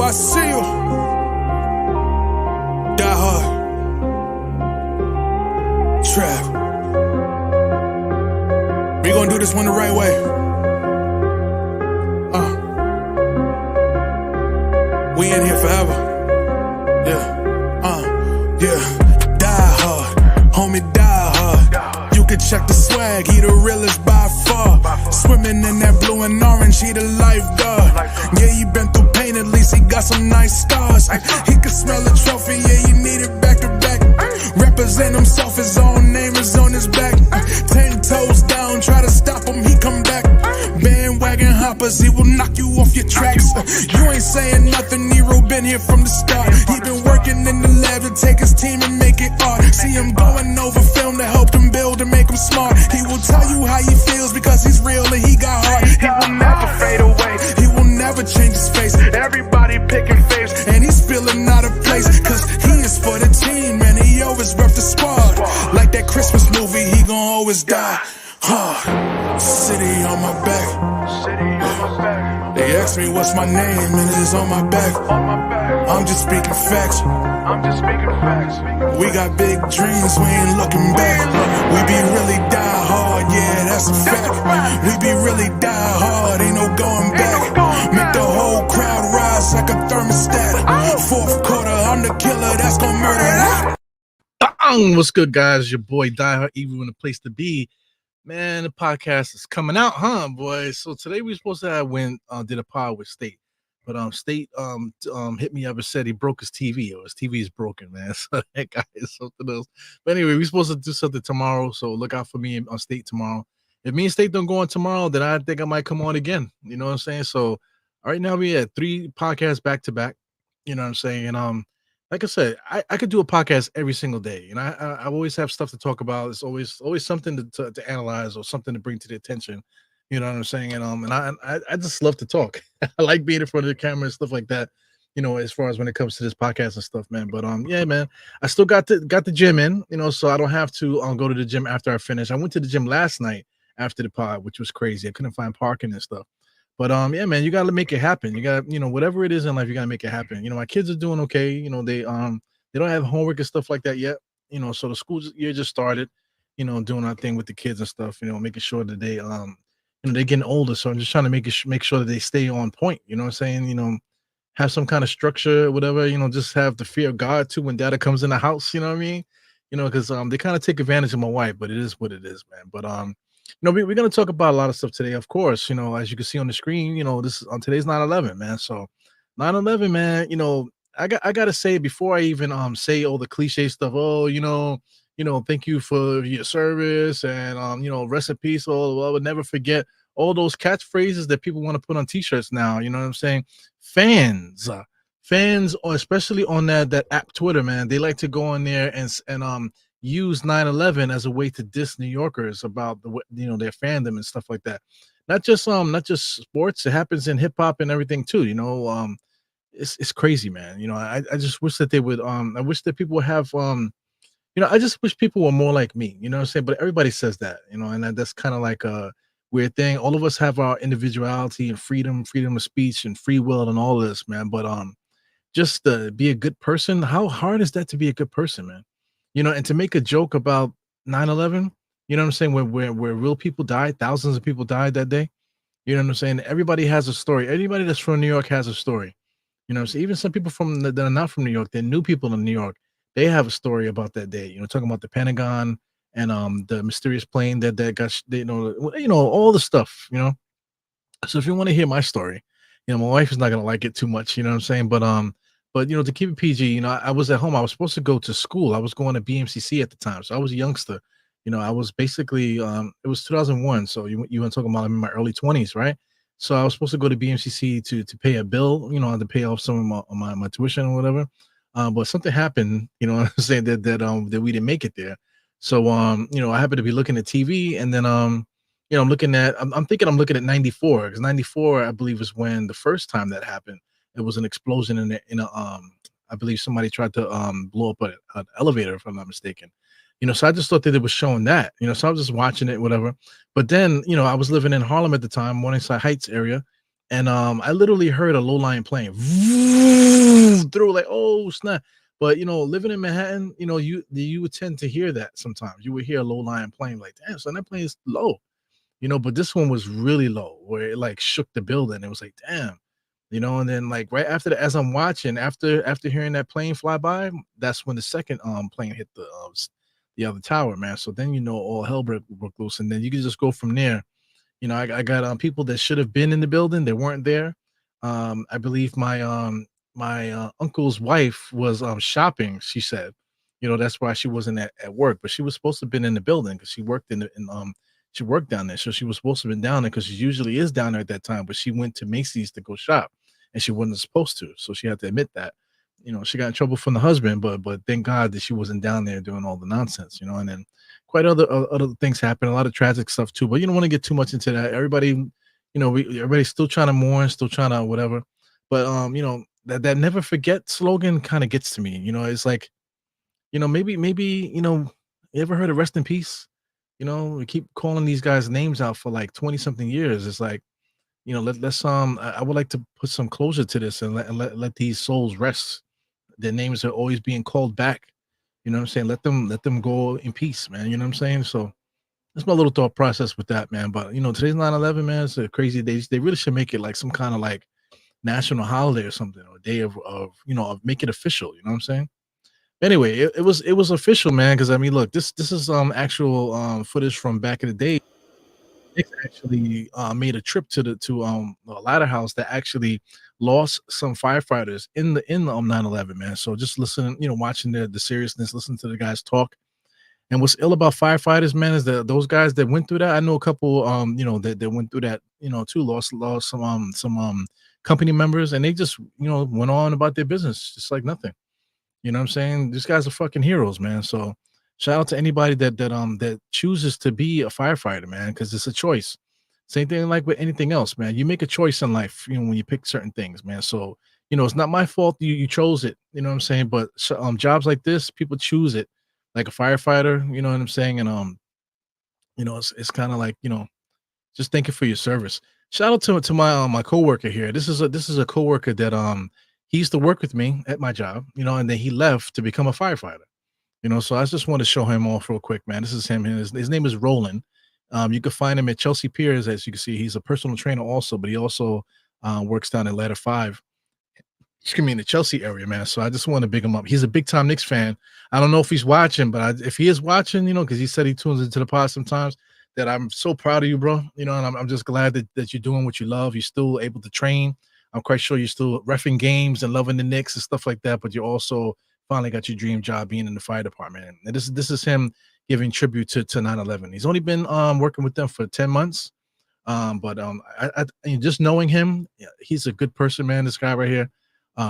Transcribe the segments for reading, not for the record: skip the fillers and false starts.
I see you. Die hard. Trap. We gonna do this one the right way. We in here forever. Yeah. Die hard. Homie, die hard. You can check the swag, he the realest by far. Swimming in that blue and orange, he the lifeguard. Yeah, he been through pain, at least he got some nice scars. He can smell a trophy, yeah, he need it back to back. Represent himself, his own name is on his back. 10 toes down, try to stop him, he come back. Bandwagon hoppers, he will knock you off your tracks. You ain't saying nothing, Nero been here from the start. He been working in the lab to take his team and make it art. See him going over film to help him build and make him smart. He will tell you how he feels because he's real and he got heart. He will never fade away, he will never change his face. Everybody picking faves and he's feeling out of place. Cause he is for the team and he always rep the squad. Like that Christmas movie, he gon' always die hard. City on my back. They ask me what's my name and it's on my back. I'm just speaking facts. We got big dreams, we ain't looking back. We be really die hard, yeah, that's a fact. We be really die hard, ain't no going back. Make the whole crowd rise like a thermostat. Fourth quarter, I'm the killer that's gonna murder that. What's good, guys? Your boy Die Hard, even in the place to be. Man, the podcast is coming out, boys? So today we supposed to have did a pod with State, but State hit me up and said he broke his TV, or his TV is broken, man. So that guy is something else. But anyway, we're supposed to do something tomorrow, so look out for me on State tomorrow. If me and State don't go on tomorrow, then I think I might come on again. You know what I'm saying? So right now we had 3 podcasts back to back. You know what I'm saying? And like I said, I could do a podcast every single day, and I always have stuff to talk about. It's always something to analyze or something to bring to the attention. You know what I'm saying? And I just love to talk. I like being in front of the camera and stuff like that. You know, as far as when it comes to this podcast and stuff, man. But yeah, man, I still got the gym in. You know, so I don't have to go to the gym after I finish. I went to the gym last night after the pod, which was crazy. I couldn't find parking and stuff. But yeah, man, you gotta make it happen. You gotta, whatever it is in life, you gotta make it happen. My kids are doing okay. They don't have homework and stuff like that yet. So the school year just started. Doing our thing with the kids and stuff. Making sure that they they're getting older. So I'm just trying to make sure that they stay on point. You know what I'm saying? Have some kind of structure, whatever. Just have the fear of God too when Dada comes in the house. You know what I mean? Because they kind of take advantage of my wife, but it is what it is, man. But we're going to talk about a lot of stuff today, of course. As you can see on the screen, this is on today's 9/11, man. So 9/11, man, I got to say before I even say all the cliche stuff, thank you for your service and rest in peace. I would never forget all those catchphrases that people want to put on t-shirts now. You know what I'm saying? Fans, or especially on that app Twitter, man, they like to go on there and use 9/11 as a way to diss New Yorkers about their fandom and stuff like that. Not just sports, it happens in hip hop and everything too. It's crazy, man. I just wish that they would I wish that people would have I just wish people were more like me, you know what I'm saying? But everybody says that, and that's kind of like a weird thing. All of us have our individuality and freedom of speech and free will and all of this, man. But just be a good person. How hard is that to be a good person, man? And to make a joke about 9/11, you know what I'm saying, where real people died, thousands of people died that day. You know what I'm saying? Everybody has a story. Anybody that's from New York has a story. So even some people that are not from New York, they're new people in New York, they have a story about that day. Talking about the Pentagon and the mysterious plane that got, all the stuff. So if you want to hear my story, my wife is not gonna like it too much. You know what I'm saying? But to keep it PG, I was at home. I was supposed to go to school. I was going to BMCC at the time, so I was a youngster. I was basically it was 2001. So you were talking about I'm in my early 20s, right? So I was supposed to go to BMCC to pay a bill, to pay off some of my tuition or whatever. But something happened, I'm saying that we didn't make it there. So I happened to be looking at TV, and then I'm looking at I'm thinking I'm looking at 94, because 94 I believe is when the first time that happened. It was an explosion in a I believe somebody tried to blow up an elevator, if I'm not mistaken. So I just thought that it was showing that, so I was just watching it, whatever. But then, I was living in Harlem at the time, Morningside Heights area, and I literally heard a low line plane through, like, oh snap. But living in Manhattan, you would tend to hear that sometimes. You would hear a low line plane, like, damn, son, that plane is low. But this one was really low where it like shook the building. It was like, damn, and then like right after that, as I'm watching, after hearing that plane fly by, that's when the second plane hit the other tower, man. So then all hell broke loose, and then you can just go from there. I got people that should have been in the building, they weren't there. I believe my uncle's wife was shopping, she said. That's why she wasn't at work, but she was supposed to have been in the building because she worked she worked down there. So she was supposed to have been down there because she usually is down there at that time, but she went to Macy's to go shop and she wasn't supposed to. So she had to admit that. She got in trouble from the husband, but thank God that she wasn't down there doing all the nonsense, and then quite other things happen, a lot of tragic stuff too. But you don't want to get too much into that. Everybody, everybody's still trying to mourn, still trying to whatever. But that never forget slogan kind of gets to me. It's like, maybe, you ever heard of rest in peace? We keep calling these guys names out for like 20 something years. It's like, let's I would like to put some closure to this and let these souls rest. Their names are always being called back. You know what I'm saying? Let them go in peace, man. You know what I'm saying? So that's my little thought process with that, man. But today's 9/11, man. It's a crazy day. They really should make it like some kind of like national holiday or something, or a day of make it official. You know what I'm saying? Anyway, it was official, man. Because I mean, look, this is actual footage from back in the day. Knicks actually made a trip to a ladder house that actually lost some firefighters in the 9/11, man. So just listening, watching the seriousness, listening to the guys talk. And what's ill about firefighters, man, is that those guys that went through that. I know a couple, that went through that, too. Lost some company members, and they just went on about their business just like nothing. You know what I'm saying? These guys are fucking heroes, man. So shout out to anybody that chooses to be a firefighter, man, because it's a choice. Same thing like with anything else, man. You make a choice in life, when you pick certain things, man. So it's not my fault you chose it. You know what I'm saying? But jobs like this, people choose it, like a firefighter. You know what I'm saying? And it's kind of like just thank you for your service. Shout out to my coworker here. This is a coworker that he used to work with me at my job, and then he left to become a firefighter. So I just want to show him off real quick, man. This is him. His name is Roland. You can find him at Chelsea Piers, as you can see. He's a personal trainer also, but he also works down at Ladder 5. Excuse me, in the Chelsea area, man. So I just want to big him up. He's a big time Knicks fan. I don't know if he's watching, but if he is watching, because he said he tunes into the pod sometimes, that I'm so proud of you, bro. And I'm just glad that you're doing what you love. You're still able to train. I'm quite sure you're still reffing games and loving the Knicks and stuff like that, but you also finally got your dream job being in the fire department. And this is him giving tribute to 9/11. He's only been working with them for 10 months. But just knowing him, yeah, he's a good person, man. This guy right here,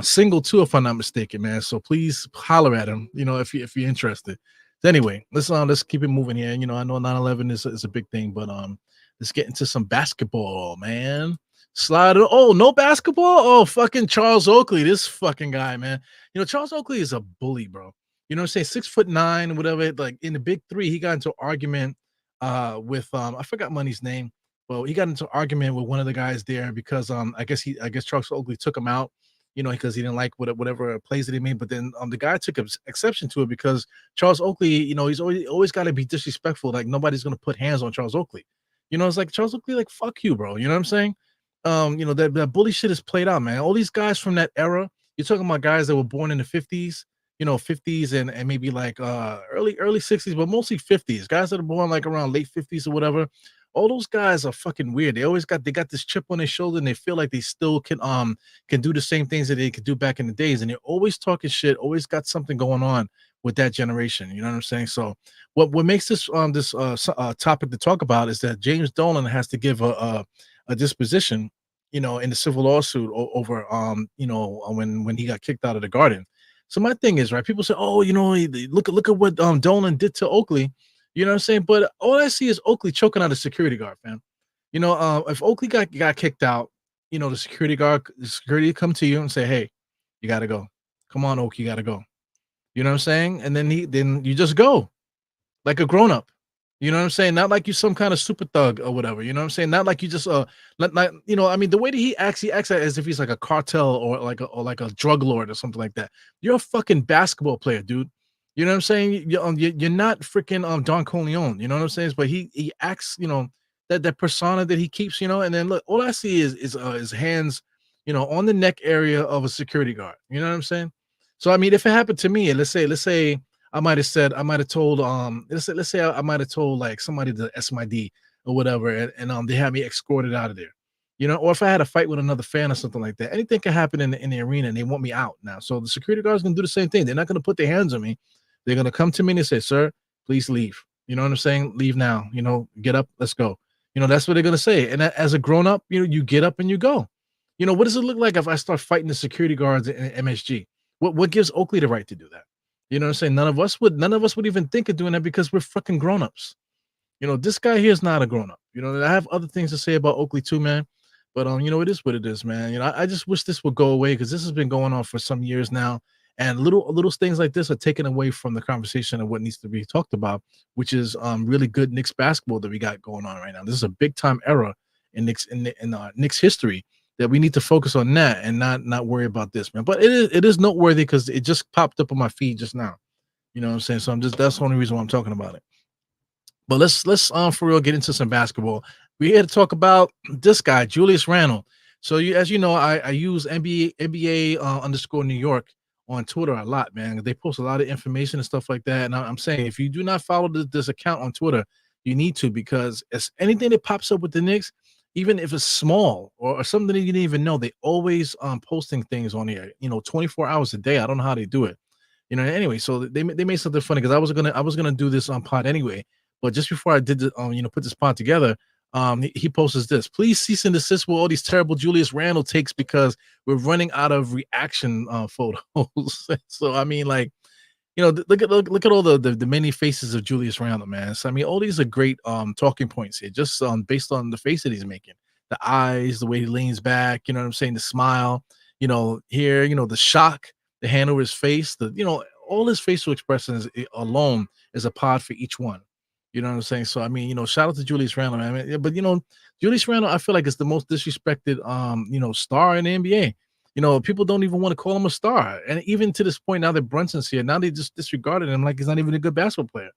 single too, if I'm not mistaken, man. So please holler at him, if you're interested. So anyway, let's keep it moving here. I know 9/11 is a big thing, but let's get into some basketball, man. Slide. Oh, no basketball. Oh, fucking Charles Oakley, this fucking guy, man. Charles Oakley is a bully, bro. You know what I'm saying? 6'9", whatever. Like in the big three, he got into an argument with I forgot Money's name. Well, he got into an argument with one of the guys there because I guess Charles Oakley took him out, because he didn't like whatever plays that he made. But then the guy took exception to it because Charles Oakley, he's always got to be disrespectful. Like nobody's gonna put hands on Charles Oakley. It's like Charles Oakley, like fuck you, bro. You know what I'm saying? That bully shit is played out, man. All these guys from that era, you're talking about guys that were born in the 50s, 50s and maybe like early 60s, but mostly 50s. Guys that are born like around late 50s or whatever. All those guys are fucking weird. They got this chip on their shoulder and they feel like they still can do the same things that they could do back in the days. And they're always talking shit, always got something going on with that generation. You know what I'm saying? So what makes this topic to talk about is that James Dolan has to give a disposition, in the civil lawsuit over when he got kicked out of the Garden. So my thing is, right, people say, oh, look at what Dolan did to Oakley. You know what I'm saying? But all I see is Oakley choking out a security guard, fam. If Oakley got kicked out, the security come to you and say, hey, you gotta go. Come on, Oak, you gotta go. You know what I'm saying? And then you just go like a grown-up. You know what I'm saying? Not like you some kind of super thug or whatever. You know what I'm saying? Not like you just not you know. I mean, the way that he acts as if he's like a cartel or like a drug lord or something like that. You're a fucking basketball player, dude. You know what I'm saying? You're not freaking Don Corleone. You know what I'm saying? But he acts, you know, that persona that he keeps, you know. And then look, all I see is his hands, you know, on the neck area of a security guard. You know what I'm saying? So I mean, if it happened to me, and let's say I might have told let's say I might have told like somebody to S my D or whatever, and they had me escorted out of there. You know, or if I had a fight with another fan or something like that, anything can happen in the arena and they want me out now. So the security guards gonna do the same thing. They're not gonna put their hands on me. They're gonna come to me and say, "Sir, please leave." You know what I'm saying? Leave now. You know, get up, let's go. You know, that's what they're gonna say. And as a grown up, you know, you get up and you go. You know, what does it look like if I start fighting the security guards in MSG? What gives Oakley the right to do that? You know what I'm saying? None of us would even think of doing that because we're fucking grown-ups. You know, this guy here is not a grown-up. You know, I have other things to say about Oakley too, man. But you know, it is what it is, man. You know, I just wish this would go away because this has been going on for some years now. And little things like this are taken away from the conversation of what needs to be talked about, which is really good Knicks basketball that we got going on right now. This is a big time era in Knicks history that we need to focus on that and not worry about this, man. But it is noteworthy because it just popped up on my feed just now. You know what I'm saying? So that's the only reason why I'm talking about it. But let's for real get into some basketball. We're here to talk about this guy, Julius Randle. So as you know, I use NBA underscore New York on Twitter a lot, man. They post a lot of information and stuff like that. And I'm saying if you do not follow this account on Twitter, you need to because as anything that pops up with the Knicks, even if it's small or something that you didn't even know, they always posting things on here, you know, 24 hours a day. I don't know how they do it. You know, anyway, so they made something funny because I was gonna do this on pod anyway, but just before I did the you know put this pod together, he posts this. Please cease and desist with all these terrible Julius Randle takes because we're running out of reaction photos. So I mean, like you know, look at all the many faces of Julius Randle, man. So I mean, all these are great talking points here, just based on the face that he's making, the eyes, the way he leans back. You know what I'm saying? The smile. You know, here, you know, the shock, the hand over his face, the you know, all his facial expressions alone is a pod for each one. You know what I'm saying? So I mean, you know, shout out to Julius Randle, man. I mean, yeah, but you know, Julius Randle, I feel like it's the most disrespected you know, star in the NBA. You know, people don't even want to call him a star. And even to this point, now that Brunson's here, now they just disregarded him like he's not even a good basketball player.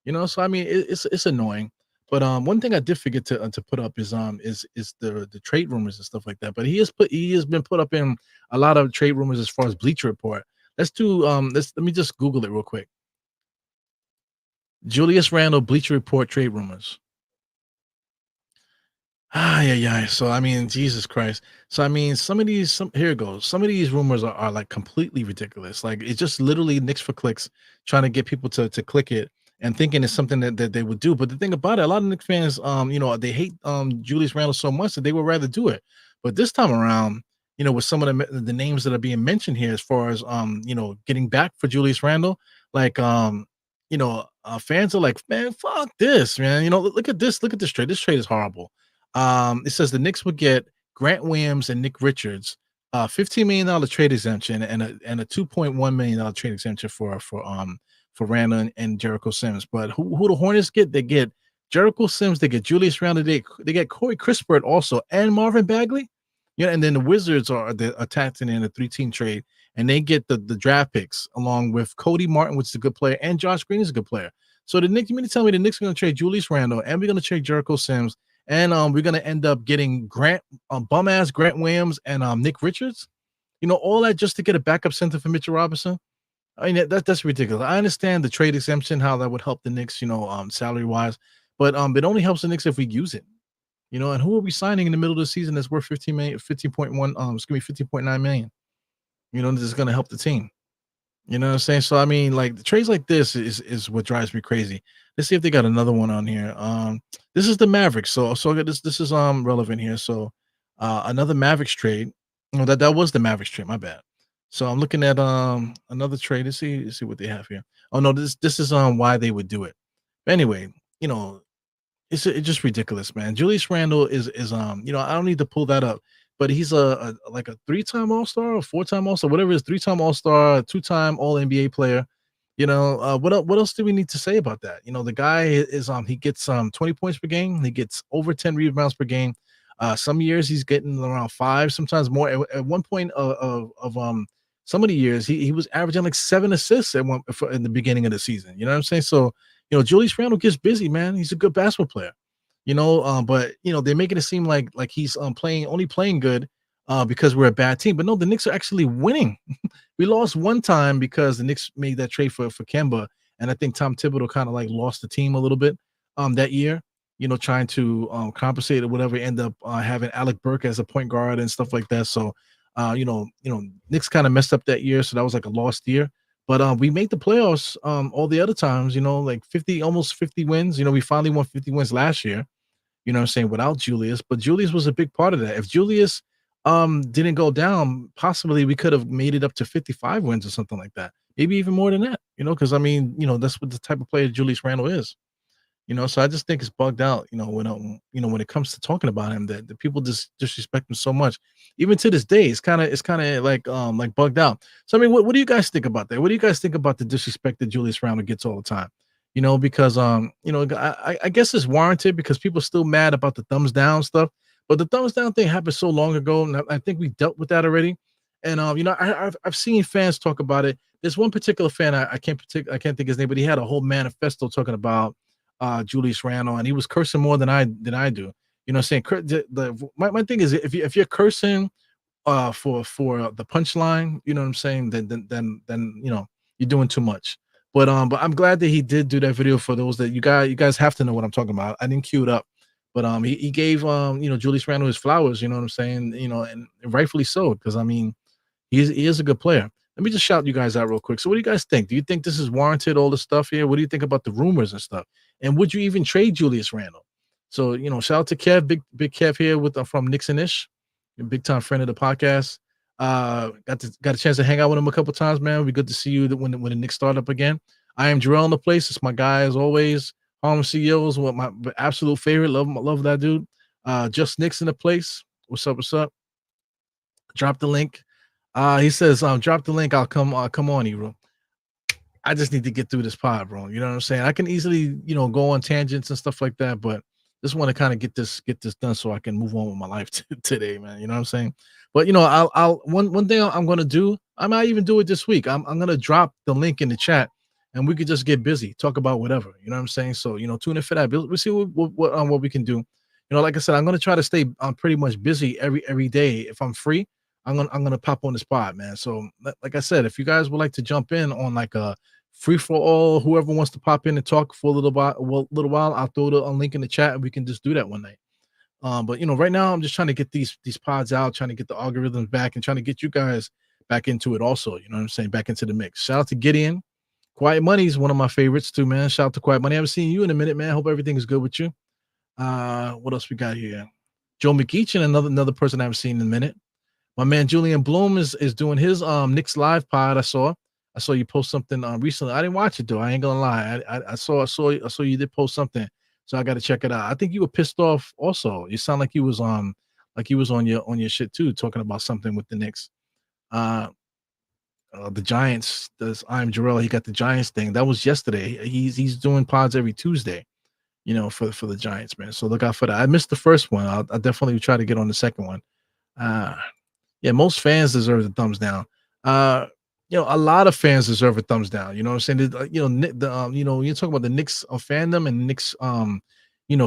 You know, so I mean, it's annoying. But one thing I did forget to put up is the trade rumors and stuff like that. But he has been put up in a lot of trade rumors as far as Bleacher Report. Let me just Google it real quick. Julius Randle Bleacher Report trade rumors. Yeah, yeah. So I mean, Jesus Christ. So I mean, here it goes. Some of these rumors are like completely ridiculous. Like it's just literally Knicks for clicks, trying to get people to click it and thinking it's something that they would do. But the thing about it, a lot of Knicks fans, you know, they hate Julius Randle so much that they would rather do it. But this time around, you know, with some of the names that are being mentioned here, as far as you know, getting back for Julius Randle, like you know, fans are like, man, fuck this, man. You know, look at this, trade. This trade is horrible. It says the Knicks would get Grant Williams and Nick Richards, $15 million trade exemption and a $2.1 million trade exemption for Randle and Jericho Sims. But who the Hornets get? They get Jericho Sims, they get Julius Randle, they get Corey Crispert also, and Marvin Bagley. Yeah, and then the Wizards are attacking in a 3-team trade, and they get the draft picks along with Cody Martin, which is a good player, and Josh Green is a good player. So the Knicks, you mean to tell me the Knicks are going to trade Julius Randle, and we're going to trade Jericho Sims, and we're gonna end up getting bum ass Grant Williams and Nick Richards. You know, all that just to get a backup center for Mitchell Robinson. I mean, that's ridiculous. I understand the trade exemption, how that would help the Knicks, you know, salary wise, but it only helps the Knicks if we use it. You know, and who are we signing in the middle of the season that's worth 15 million, 15.1, it's gonna be 15.9 million. You know, this is gonna help the team. You know what I'm saying? So I mean, like the trades like this is what drives me crazy. Let's see if they got another one on here. This is the Mavericks. So this is relevant here. So another Mavericks trade. No, that was the Mavericks trade. My bad. So I'm looking at another trade. Let's see what they have here. Oh no, this is why they would do it. But anyway, you know, it's just ridiculous, man. Julius Randle is you know, I don't need to pull that up, but he's a like a 3-time All-Star or 4-time All-Star, whatever it is, 3-time All-Star, 2-time All NBA player. What else do we need to say about that? The guy is he gets 20 points per game. He gets over 10 rebounds per game. Some years he's getting around 5, sometimes more. At one point of some of the years he was averaging like 7 assists in the beginning of the season. You know what I'm saying? So, Julius Randle gets busy, man. He's a good basketball player. But they're making it seem like he's playing good because we're a bad team. But no, the Knicks are actually winning. We lost one time because the Knicks made that trade for Kemba, and I think Tom Thibodeau kind of like lost the team a little bit that year. Trying to compensate or whatever. End up having Alec Burke as a point guard and stuff like that. So, Knicks kind of messed up that year, so that was like a lost year. But we made the playoffs all the other times. Like 50, almost 50 wins. We finally won 50 wins last year. You know what I'm saying, without Julius. But Julius was a big part of that. If Julius didn't go down, possibly we could have made it up to 55 wins or something like that. Maybe even more than that, because I mean, that's what the type of player Julius Randle is. So I just think it's bugged out, when it comes to talking about him, that the people just disrespect him so much. Even to this day, it's kind of like bugged out. So I mean, what do you guys think about that? What do you guys think about the disrespect that Julius Randle gets all the time? Because I guess it's warranted because people are still mad about the thumbs down stuff. But the thumbs down thing happened so long ago, and I think we dealt with that already. And I've seen fans talk about it. There's one particular fan I can't think his name, but he had a whole manifesto talking about Julius Randle, and he was cursing more than I do. Saying my thing is, if you're cursing for the punchline, you know what I'm saying, then you're doing too much. But I'm glad that he did do that video. For those that you guys have to know what I'm talking about. I didn't cue it up, but he gave Julius Randle his flowers. You know what I'm saying? And rightfully so, because I mean he is a good player. Let me just shout you guys out real quick. So what do you guys think? Do you think this is warranted, all the stuff here? What do you think about the rumors and stuff? And would you even trade Julius Randle? So, shout out to Kev, big Kev here with from Knicks and Ish, a big time friend of the podcast. Got a chance to hang out with him a couple times, man. It'd be good to see you when the Knicks start up again. I am Jarrell in the place. It's my guy as always. Harlem CEOs, what my absolute favorite. Love that dude. Just Knicks in the place. What's up? What's up? Drop the link. He says, drop the link. I'll come on, Ebro. I just need to get through this pod, bro. You know what I'm saying? I can easily, go on tangents and stuff like that, but just want to kind of get this done so I can move on with my life today, man. You know what I'm saying? But I'll one thing I'm gonna do. I might even do it this week. I'm gonna drop the link in the chat, and we could just get busy, talk about whatever. You know what I'm saying? So tune in for that. We'll see what we can do. Like I said, I'm gonna try to stay pretty much busy every day. If I'm free, I'm gonna pop on the spot, man. So like I said, if you guys would like to jump in on like a free for all, whoever wants to pop in and talk for a little while, I'll throw the link in the chat and we can just do that one night. But right now I'm just trying to get these pods out, trying to get the algorithms back, and trying to get you guys back into it also. You know what I'm saying? Back into the mix. Shout out to Gideon. Quiet Money is one of my favorites too, man. Shout out to Quiet Money. I haven't seen you in a minute, man. Hope everything is good with you. What else we got here? Joe McEachin, another person I haven't seen in a minute. My man Julian Bloom is doing his Knicks live pod. I saw you post something recently. I didn't watch it though. I ain't gonna lie. I saw you did post something, so I got to check it out. I think you were pissed off also. You sound like you was on your shit too, talking about something with the Knicks. The Giants. I'm Jarrell. He got the Giants thing. That was yesterday. He's doing pods every Tuesday. For the Giants, man. So look out for that. I missed the first one. I'll definitely try to get on the second one. Yeah, most fans deserve the thumbs down. A lot of fans deserve a thumbs down. You know what I'm saying? You talk about the Knicks fandom and Knicks,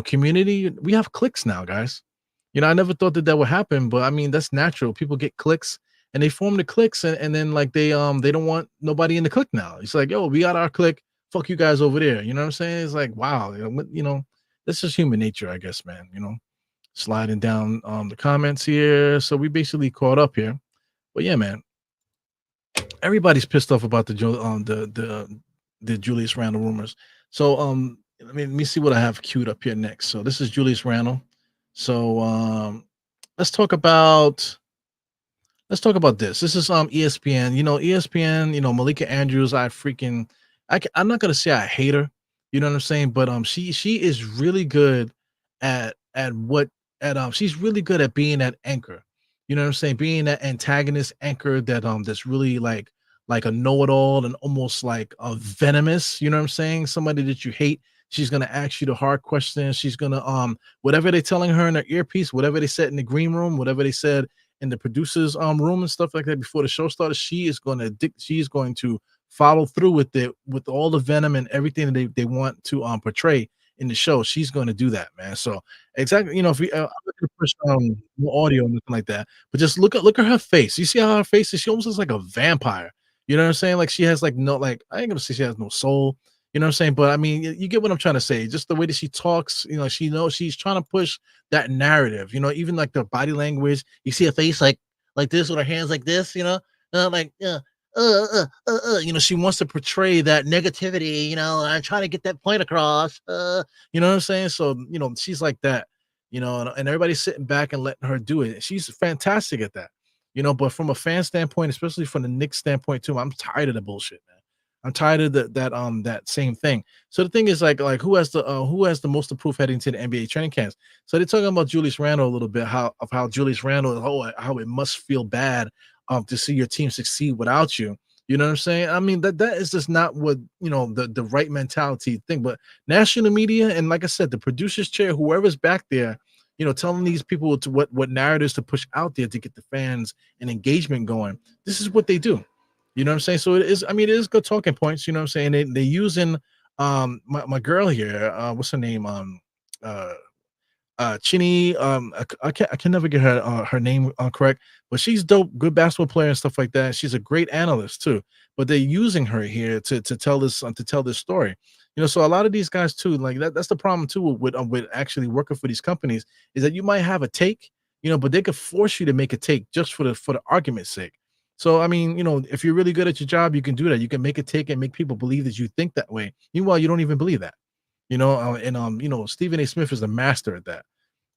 community. We have clicks now, guys. I never thought that would happen, but I mean that's natural. People get clicks and they form the clicks, and then like they don't want nobody in the click now. It's like, yo, we got our click. Fuck you guys over there. You know what I'm saying? It's like, wow, that's just human nature, I guess, man. Sliding down the comments here. So we basically caught up here. But yeah, man. Everybody's pissed off about the Julius Randle rumors. So let me see what I have queued up here next. So this is Julius Randle. So let's talk about this. This is ESPN. ESPN, Malika Andrews, I'm not gonna say I hate her, you know what I'm saying? But she is really good at she's really good at being that anchor. You know what I'm saying? Being that antagonist anchor that that's really like like a know-it-all and almost like a venomous, you know what I'm saying? Somebody that you hate. She's gonna ask you the hard questions. She's gonna whatever they're telling her in her earpiece, whatever they said in the green room, whatever they said in the producers room and stuff like that before the show started, she's going to follow through with it with all the venom and everything that they want to portray in the show. She's going to do that, man. So exactly, if we I'm not gonna push more audio or nothing like that, but just look at her face. You see how her face is? She almost looks like a vampire. You know what I'm saying? Like she has like no, like I ain't gonna say she has no soul. You know what I'm saying? But I mean, you get what I'm trying to say. Just the way that she talks, she knows she's trying to push that narrative. Even like the body language. You see her face like this with her hands like this. Like she wants to portray that negativity. I'm trying to get that point across. You know what I'm saying? So she's like that. And everybody's sitting back and letting her do it. She's fantastic at that. But from a fan standpoint, especially from the Knicks standpoint too, I'm tired of the bullshit, man. I'm tired of that same thing. So the thing is like who has the most to prove heading to the NBA training camps? So they're talking about Julius Randle a little bit, how Julius Randle, how it must feel bad to see your team succeed without you. You know what I'm saying? I mean, that is just not what the right mentality thing. But national media and like I said, the producers chair, whoever's back there, telling these people to what narratives to push out there to get the fans and engagement going. This is what they do. You know what I'm saying? So it is. I mean, it is good talking points. You know what I'm saying? They're using my girl here. What's her name? Uh, Chinny, I can never get her name correct, but she's dope, good basketball player and stuff like that. She's a great analyst too. But they're using her here to tell this story. So a lot of these guys too, like that's the problem too with actually working for these companies is that you might have a take, but they could force you to make a take just for the argument's sake. So I mean, if you're really good at your job, you can do that. You can make a take and make people believe that you think that way. Meanwhile, you don't even believe that. Stephen A. Smith is a master at that.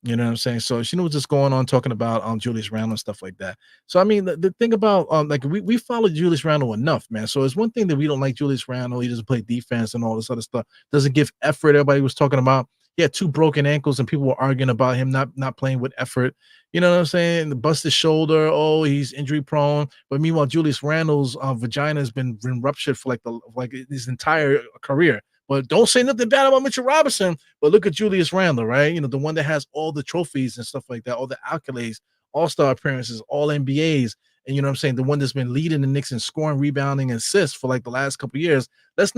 You know what I'm saying? So she knows what's going on talking about Julius Randle and stuff like that. So I mean, the thing about like we followed Julius Randle enough, man. So it's one thing that we don't like Julius Randle. He doesn't play defense and all this other stuff. Doesn't give effort. Everybody was talking about he had two broken ankles and people were arguing about him not playing with effort. You know what I'm saying? The busted shoulder. Oh, he's injury prone. But meanwhile, Julius Randle's vagina has been ruptured for like his entire career. But don't say nothing bad about Mitchell Robinson. But look at Julius Randle, right? The one that has all the trophies and stuff like that, all the accolades, all-star appearances, all NBAs. And you know what I'm saying? The one that's been leading the Knicks in scoring, rebounding, and assists for like the last couple of years. Let's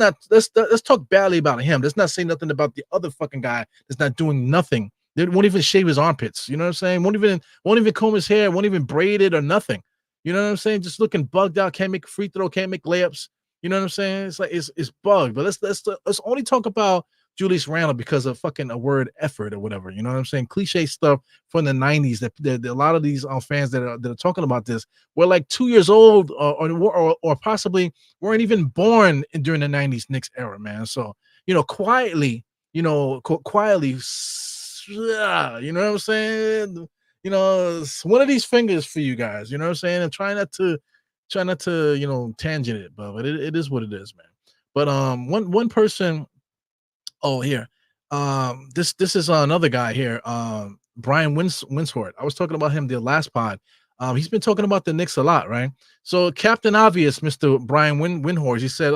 talk badly about him. Let's not say nothing about the other fucking guy that's not doing nothing. They won't even shave his armpits. You know what I'm saying? Won't even comb his hair, won't even braid it or nothing. You know what I'm saying? Just looking bugged out, can't make a free throw, can't make layups. You know what I'm saying? It's like it's bugged. But let's only talk about Julius Randle because of fucking a word effort or whatever. You know what I'm saying? Cliche stuff from the 90s that a lot of these fans that are talking about this were like 2 years old or possibly weren't even born during the 90s Knicks era, man. So, quietly, quietly, you know what I'm saying? It's one of these fingers for you guys, you know what I'm saying? And try not to tangent it, but it is what it is, man. But one person. Oh, here. This is another guy here. Brian Winshort. I was talking about him the last pod. He's been talking about the Knicks a lot, right? So Captain Obvious, Mr. Brian Windhorst, he said,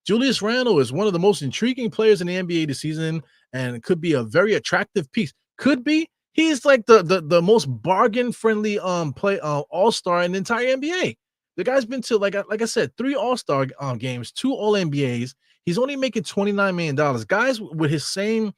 Julius Randle is one of the most intriguing players in the NBA this season and could be a very attractive piece. Could be. He's like the most bargain friendly play all-star in the entire NBA. The guy's been to like I said, 3 all-star games, 2 all-NBAs. He's only making $29 million. Guys with his same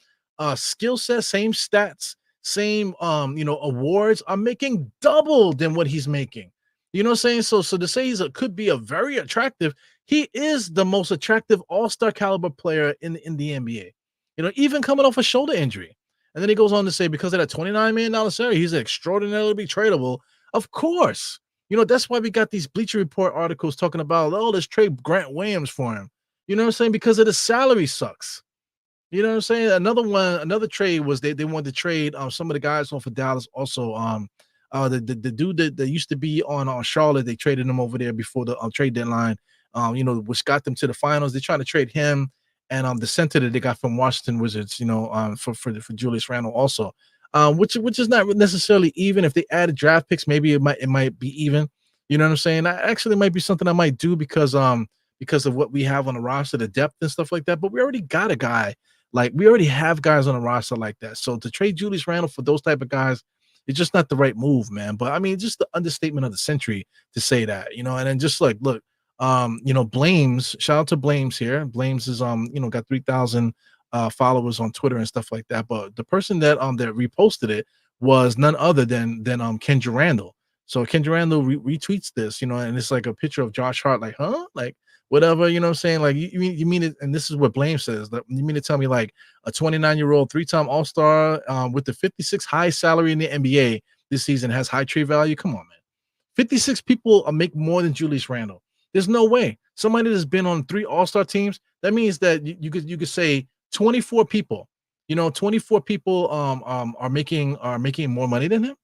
skill set, same stats, same awards are making double than what he's making. You know what I'm saying? So to say could be a very attractive, he is the most attractive all-star caliber player in the NBA. Even coming off a shoulder injury. And then he goes on to say, because of that $29 million salary, he's extraordinarily tradable. Of course. That's why we got these Bleacher Report articles talking about, oh, let's trade Grant Williams for him. You know what I'm saying? Because of the salary sucks. You know what I'm saying? Another trade was they wanted to trade some of the guys on for Dallas also. The dude that used to be on Charlotte, they traded him over there before the trade deadline. Which got them to the finals. They're trying to trade him and the center that they got from Washington Wizards, for Julius Randle also. Which is not necessarily even. If they added draft picks, maybe it might be even. You know what I'm saying? That actually might be something I might do because of what we have on the roster, the depth and stuff like that. But we already got a guy like we already have guys on the roster like that. So to trade Julius Randle for those type of guys, it's just not the right move, man. But I mean, just the understatement of the century to say that, and then just like look, Blames, shout out to Blames here. Blames is got 3,000 followers on Twitter and stuff like that. But the person that reposted it was none other than Kendra Randall. So Kendra Randall retweets this, and it's like a picture of Josh Hart, like, huh? Like whatever, you know what I'm saying? Like you mean it, and this is what Blame says. That you mean to tell me like a 29-year-old three-time All-Star with the 56th highest salary in the NBA this season has high trade value? Come on, man. 56 people make more than Julius Randle. There's no way. Somebody that's been on 3 All-Star teams, that means that you could say 24 people, 24 people are making more money than him.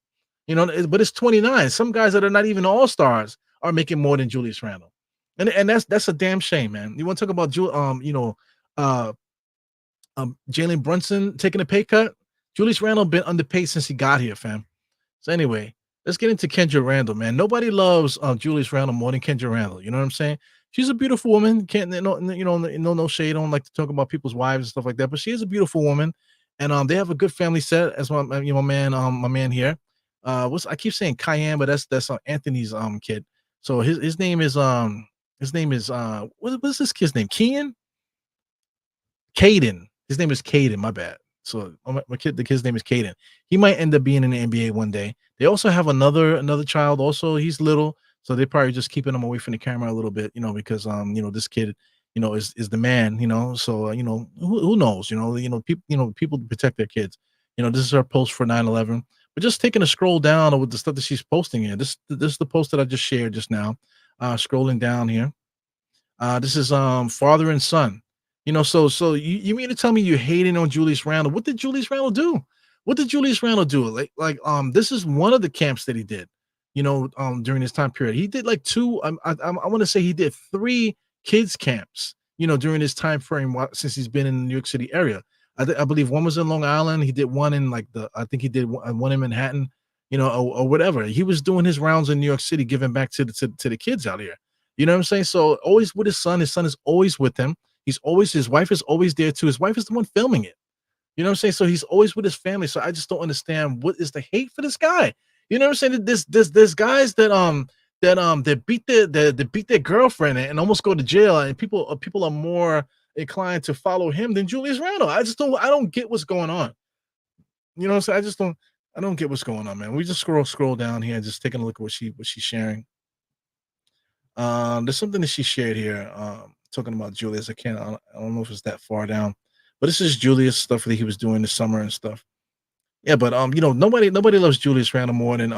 But it's 29. Some guys that are not even All-Stars are making more than Julius Randle. And that's a damn shame, man. You want to talk about uh Jalen Brunson taking a pay cut? Julius Randle been underpaid since he got here, fam. So anyway, let's get into Kendra Randall, man. Nobody loves Julius Randle more than Kendra Randall. You know what I'm saying? She's a beautiful woman. Can't no shade. I don't like to talk about people's wives and stuff like that, but she is a beautiful woman, and they have a good family set. As my man here. I keep saying Cayenne, but that's Anthony's kid. So his name is what's this kid's name? Caden. His name is Caden. My bad. So the kid's name is Caden. He might end up being in the NBA one day. They also have another child. Also, he's little, so they're probably just keeping him away from the camera a little bit, because this kid, is the man, So who knows, people protect their kids. This is her post for 9/11. But just taking a scroll down with the stuff that she's posting here. This is the post that I just shared just now. Scrolling down here. This is father and son. So you mean to tell me you're hating on Julius Randle? What did Julius Randle do? What did Julius Randle do? This is one of the camps that he did, during this time period. He did like 2. I want to say he did 3 kids camps, during this time frame since he's been in the New York City area. I believe one was in Long Island. He did one in I think he did one in Manhattan, or whatever. He was doing his rounds in New York City, giving back to the kids out here. You know what I'm saying? So always with his son. His son is always with him. His wife is always there too. His wife is the one filming it. You know what I'm saying? So he's always with his family. So I just don't understand what is the hate for this guy. You know what I'm saying? There's guys that beat their girlfriend and almost go to jail, and people are more inclined to follow him than Julius Randle. I don't get what's going on. You know what I'm saying? I don't get what's going on, man. We just scroll down here and just taking a look at what she's sharing. There's something that she shared here. Talking about Julius. I don't know if it's that far down, but this is Julius stuff that he was doing this summer and stuff. Yeah, but nobody loves Julius Randle more than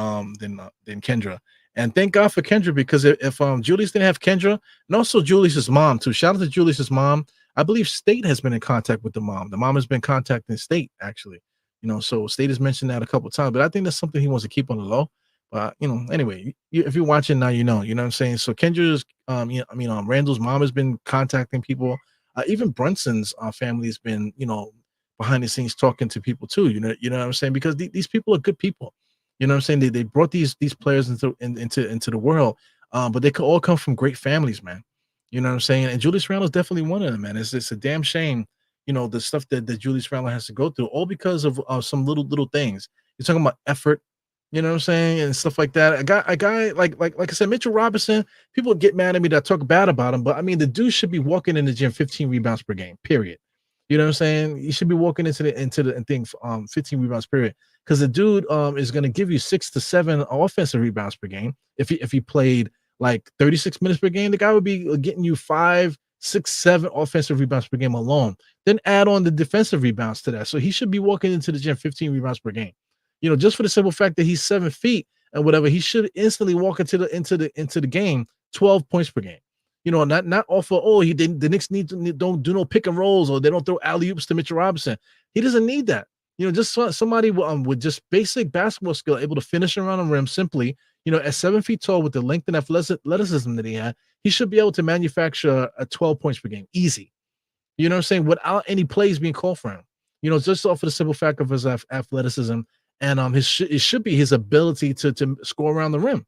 Kendra. And thank God for Kendra, because if Julius didn't have Kendra, and also Julius's mom too. Shout out to Julius's mom. I believe State has been in contact with the mom. The mom has been contacting State, actually. So State has mentioned that a couple of times, but I think that's something he wants to keep on the low. But anyway, if you're watching now, you know what I'm saying. So Kendra's, Randall's mom has been contacting people. Even Brunson's family has been, behind the scenes talking to people too. You know what I'm saying, because these people are good people. You know what I'm saying. They brought these players into the world, but they could all come from great families, man. You know what I'm saying. And Julius Randle is definitely one of them, man. It's a damn shame, the stuff that Julius Randle has to go through, all because of some little things. You're talking about effort. You know what I'm saying, and stuff like that. A guy like I said, Mitchell Robinson. People get mad at me that I talk bad about him, but I mean, the dude should be walking in the gym 15 rebounds per game. Period. You know what I'm saying? You should be walking into the thing 15 rebounds period, because the dude is going to give you 6 to 7 offensive rebounds per game. If he played like 36 minutes per game, the guy would be getting you 5, 6, 7 offensive rebounds per game alone. Then add on the defensive rebounds to that. So he should be walking into the gym 15 rebounds per game. Just for the simple fact that he's 7 feet and whatever, he should instantly walk into the game 12 points per game. Not off of the Knicks don't do no pick and rolls, or they don't throw alley oops to Mitchell Robinson. He doesn't need that. Just somebody with just basic basketball skill, able to finish around the rim simply. At 7 feet tall, with the length and athleticism that he had, he should be able to manufacture a 12 points per game, easy. You know what I'm saying, without any plays being called for him. Just off of the simple fact of his athleticism. And it should be his ability to score around the rim.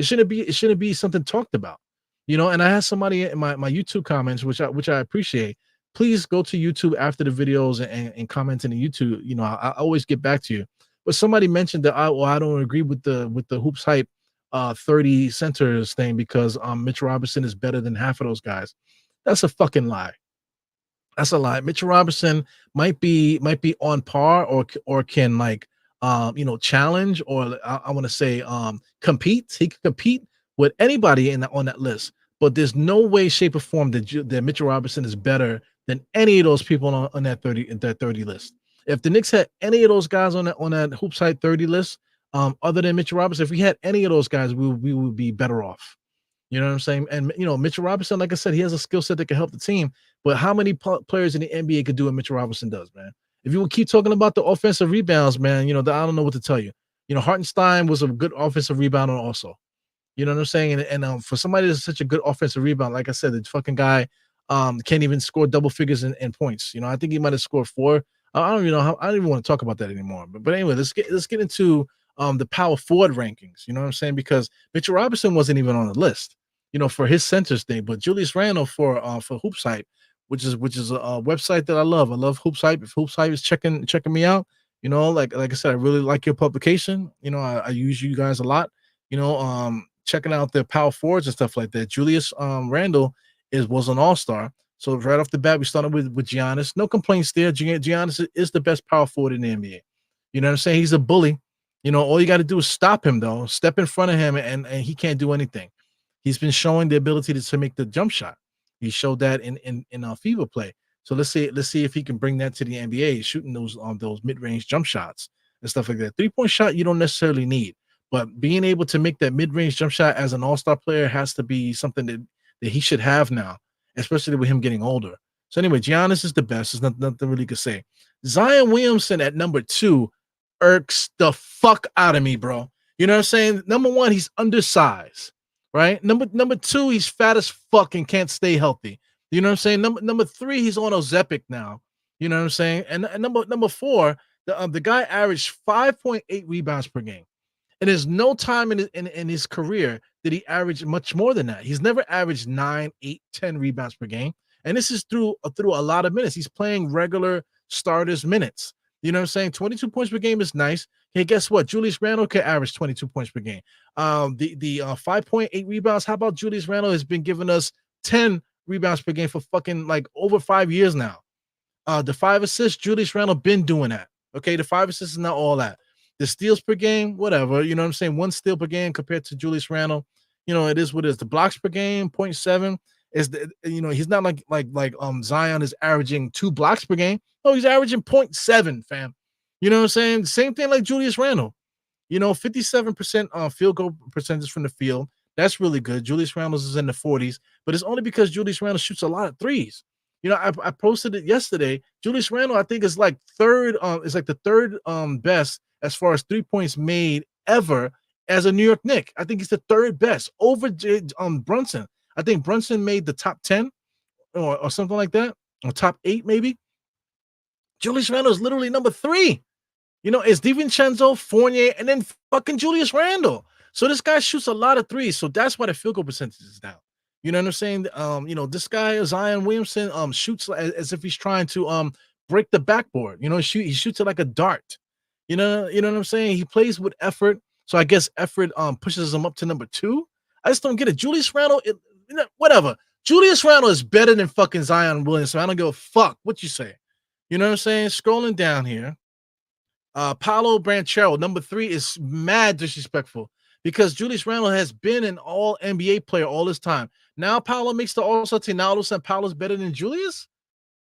It shouldn't be something talked about. And I had somebody in my YouTube comments, which I appreciate. Please go to YouTube after the videos and comment in the YouTube. I always get back to you. But somebody mentioned that I don't agree with the hoops hype 30 centers thing because Mitch Robinson is better than half of those guys. That's a fucking lie. That's a lie. Mitchell Robinson might be on par or can like challenge or I want to say compete. He can compete with anybody on that list. But there's no way, shape, or form that Mitchell Robinson is better than any of those people on that 30 list. If the Knicks had any of those guys on that hoop site 30 list, other than Mitchell Robinson, if we had any of those guys, we would be better off. You know what I'm saying? And Mitchell Robinson, like I said, he has a skill set that can help the team. But how many players in the NBA could do what Mitchell Robinson does, man? If you would keep talking about the offensive rebounds, man, I don't know what to tell you. Hartenstein was a good offensive rebounder also. You know what I'm saying? And for somebody that's such a good offensive rebound, like I said, the fucking guy can't even score double figures in points. I think he might have scored 4. I don't even know how. I don't even want to talk about that anymore. But anyway, let's get into the power forward rankings. You know what I'm saying? Because Mitchell Robinson wasn't even on the list. For his centers thing, but Julius Randle for Hoops Hype, which is a website that I love. I love Hoops Hype. If Hoops Hype is checking me out, like I said, I really like your publication. I use you guys a lot. Checking out the power forwards and stuff like that. Julius Randle was an all-star. So right off the bat, we started with Giannis. No complaints there. Giannis is the best power forward in the NBA. You know what I'm saying? He's a bully. All you got to do is stop him, though. Step in front of him, and he can't do anything. He's been showing the ability to make the jump shot. He showed that in FIBA play. So let's see if he can bring that to the NBA, shooting those mid-range jump shots and stuff like that. 3-point shot you don't necessarily need, but being able to make that mid-range jump shot as an all-star player has to be something that he should have now, especially with him getting older. So anyway, Giannis is the best. There's nothing really to say. Zion Williamson at number 2 irks the fuck out of me, bro. You know what I'm saying? Number 1, he's undersized. Right. Number 2, he's fat as fuck and can't stay healthy. You know what I'm saying? Number 3, he's on Ozempic now. You know what I'm saying? And number 4, the guy averaged 5.8 rebounds per game. And there's no time in his career that he averaged much more than that. He's never averaged 9, 8, 10 rebounds per game. And this is through a lot of minutes. He's playing regular starters minutes. You know what I'm saying? 22 points per game is nice. Hey, guess what? Julius Randle can average 22 points per game. The 5.8 rebounds. How about Julius Randle has been giving us 10 rebounds per game for fucking like over 5 years now. The 5 assists, Julius Randle been doing that. Okay, the 5 assists is not all that. The steals per game, whatever. You know what I'm saying? 1 steal per game compared to Julius Randle. It is what it is. The blocks per game, 0.7 is he's not like Zion is averaging 2 blocks per game. No, he's averaging 0.7, fam. You know what I'm saying? Same thing like Julius Randle. 57% field goal percentage from the field. That's really good. Julius Randle is in the 40s, but it's only because Julius Randle shoots a lot of threes. I posted it yesterday. Julius Randle, I think, is like third. Is like the third best as far as 3 points made ever as a New York Knick. I think he's the third best over Brunson. I think Brunson made the top 10 or something like that, or top 8 maybe. Julius Randle is literally number 3. It's DiVincenzo, Fournier, and then fucking Julius Randle. So this guy shoots a lot of threes. So that's why the field goal percentage is down. You know what I'm saying? This guy, Zion Williamson, shoots as if he's trying to break the backboard. He shoots it like a dart. You know what I'm saying? He plays with effort. So I guess effort pushes him up to number 2. I just don't get it. Julius Randle, whatever. Julius Randle is better than fucking Zion Williamson. I don't give a fuck what you say. You know what I'm saying? Scrolling down here. Paolo Banchero, number 3, is mad disrespectful because Julius Randle has been an all NBA player all this time. Now Paolo makes the All-Star team. Now all of a sudden Paolo's better than Julius?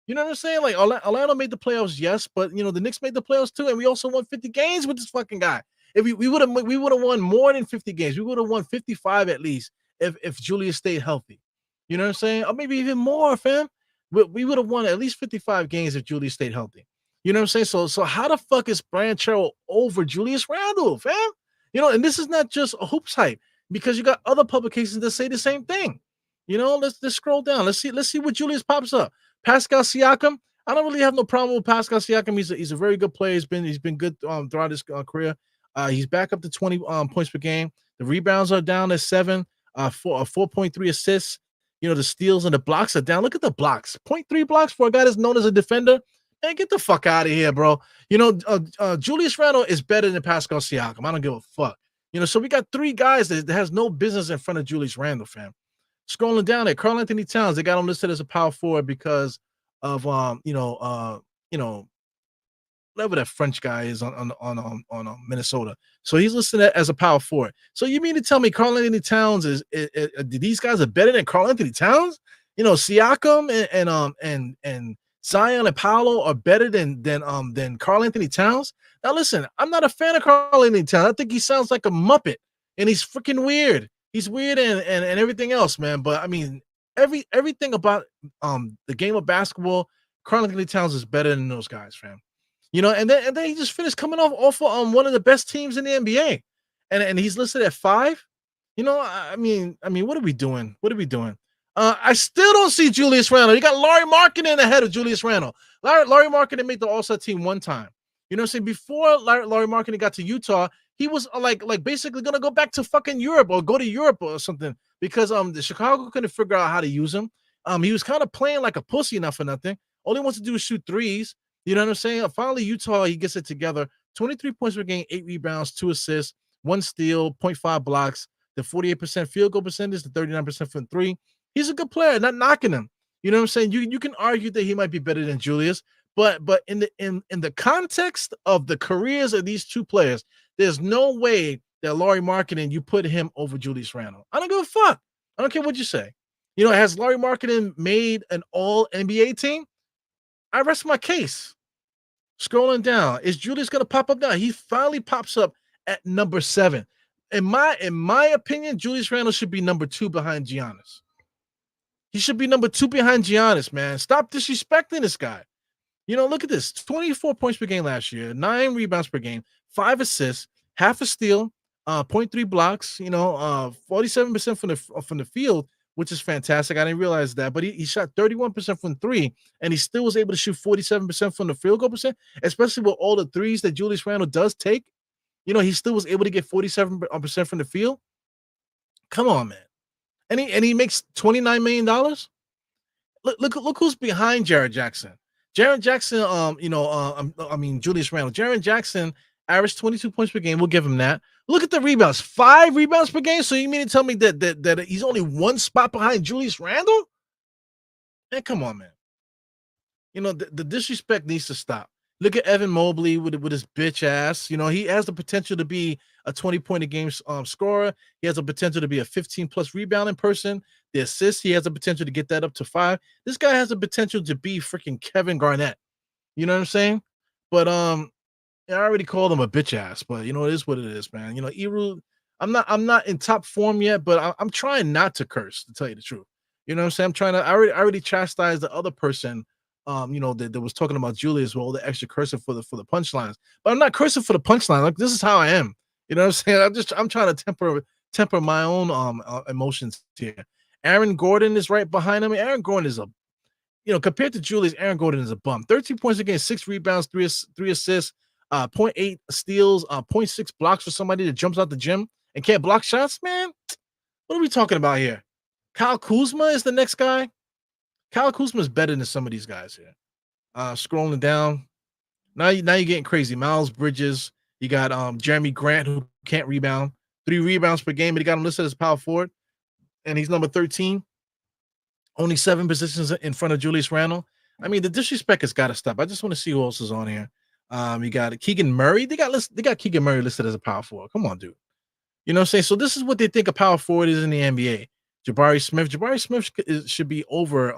You know what I'm saying? Like Orlando made the playoffs, yes, but the Knicks made the playoffs too, and we also won 50 games with this fucking guy. If we would have won more than 50 games. We would have won 55 at least if Julius stayed healthy. You know what I'm saying? Or maybe even more, fam. We would have won at least 55 games if Julius stayed healthy. You know what I'm saying? So how the fuck is Banchero over Julius Randle, fam? And this is not just a hoops hype because you got other publications that say the same thing. Let's scroll down. Let's see what Julius pops up. Pascal Siakam. I don't really have no problem with Pascal Siakam. He's a very good player. He's been good throughout his career. He's back up to 20 points per game. The rebounds are down at 7. 4.3 assists. The steals and the blocks are down. Look at the blocks. 0.3 blocks for a guy that's known as a defender. Man, get the fuck out of here, bro. Julius Randle is better than Pascal Siakam. I don't give a fuck. So we got 3 guys that has no business in front of Julius Randle, fam. Scrolling down there, Karl Anthony Towns, they got him listed as a power forward because of whatever that French guy is on Minnesota. So he's listed as a power forward. So you mean to tell me Karl Anthony Towns these guys are better than Karl Anthony Towns? Siakam and Zion and Paolo are better than Karl Anthony Towns. Now listen, I'm not a fan of Karl Anthony Towns. I think he sounds like a Muppet, and he's freaking weird. He's weird and everything else, man. But I mean, everything about the game of basketball, Karl Anthony Towns is better than those guys, fam. And then he just finished coming off one of the best teams in the NBA, and he's listed at 5. I mean, what are we doing? What are we doing? I still don't see Julius Randle. You got Lauri Markkanen ahead of Julius Randle. Lauri Markkanen made the All-Star team one time. You know what I'm saying? Before Lauri Markkanen got to Utah, he was like basically gonna go back to fucking Europe or go to Europe or something because the Chicago couldn't figure out how to use him. He was kind of playing like a pussy, not for nothing. All he wants to do is shoot threes. You know what I'm saying? Finally, Utah, he gets it together. 23 points per game, 8 rebounds, 2 assists, 1 steal, 0.5 blocks, the 48% field goal percentage, the 39% from 3. He's a good player, not knocking him. You know what I'm saying? You can argue that he might be better than Julius, but in the context of the careers of these 2 players, there's no way that Lauri Markkanen, you put him over Julius Randle. I don't give a fuck. I don't care what you say. Has Lauri Markkanen made an all-NBA team? I rest my case. Scrolling down, is Julius going to pop up now? He finally pops up at number 7. In my opinion, Julius Randle should be number 2 behind Giannis. He should be number 2 behind Giannis, man. Stop disrespecting this guy. Look at this. 24 points per game last year, 9 rebounds per game, 5 assists, half a steal, 0.3 blocks, 47% from the field, which is fantastic. I didn't realize that, but he shot 31% from 3, and he still was able to shoot 47% from the field goal percent, especially with all the threes that Julius Randle does take. He still was able to get 47% from the field. Come on, man. And he makes $29 million. Look who's behind Jared Jackson. Jared Jackson, Julius Randle. Jared Jackson averaged 22 points per game. We'll give him that. Look at the rebounds. 5 rebounds per game. So you mean to tell me that he's only 1 spot behind Julius Randle? Man, come on, man. The disrespect needs to stop. Look at Evan Mobley with his bitch ass. He has the potential to be a 20-point-a-game scorer. He has the potential to be a 15-plus rebounding person. The assists, he has the potential to get that up to 5. This guy has the potential to be freaking Kevin Garnett. You know what I'm saying? But I already called him a bitch ass, but it is what it is, man. Eru, I'm not in top form yet, but I'm trying not to curse, to tell you the truth. You know what I'm saying? I'm trying to. I already chastised the other person. That was talking about Julius with all the extra cursing for the punchlines, but I'm not cursing for the punchline. Like, this is how I am. You know what I'm saying? I'm trying to temper my own emotions here. Aaron Gordon is right behind him. Aaron Gordon is compared to Julius, Aaron Gordon is a bum. 13 points a game, 6 rebounds, 3 assists, 0.8 steals, 0.6 blocks for somebody that jumps out the gym and can't block shots. Man, what are we talking about here? Kyle Kuzma is the next guy. Kyle Kuzma is better than some of these guys here. Scrolling down, now you're getting crazy. Miles Bridges, you got Jeremy Grant, who can't rebound, 3 rebounds per game, but he got him listed as power forward, and he's number 13. Only 7 positions in front of Julius Randle. I mean, the disrespect has got to stop. I just want to see who else is on here. You got Keegan Murray. They got Keegan Murray listed as a power forward. Come on, dude. You know what I'm saying? So this is what they think a power forward is in the NBA. Jabari Smith should be over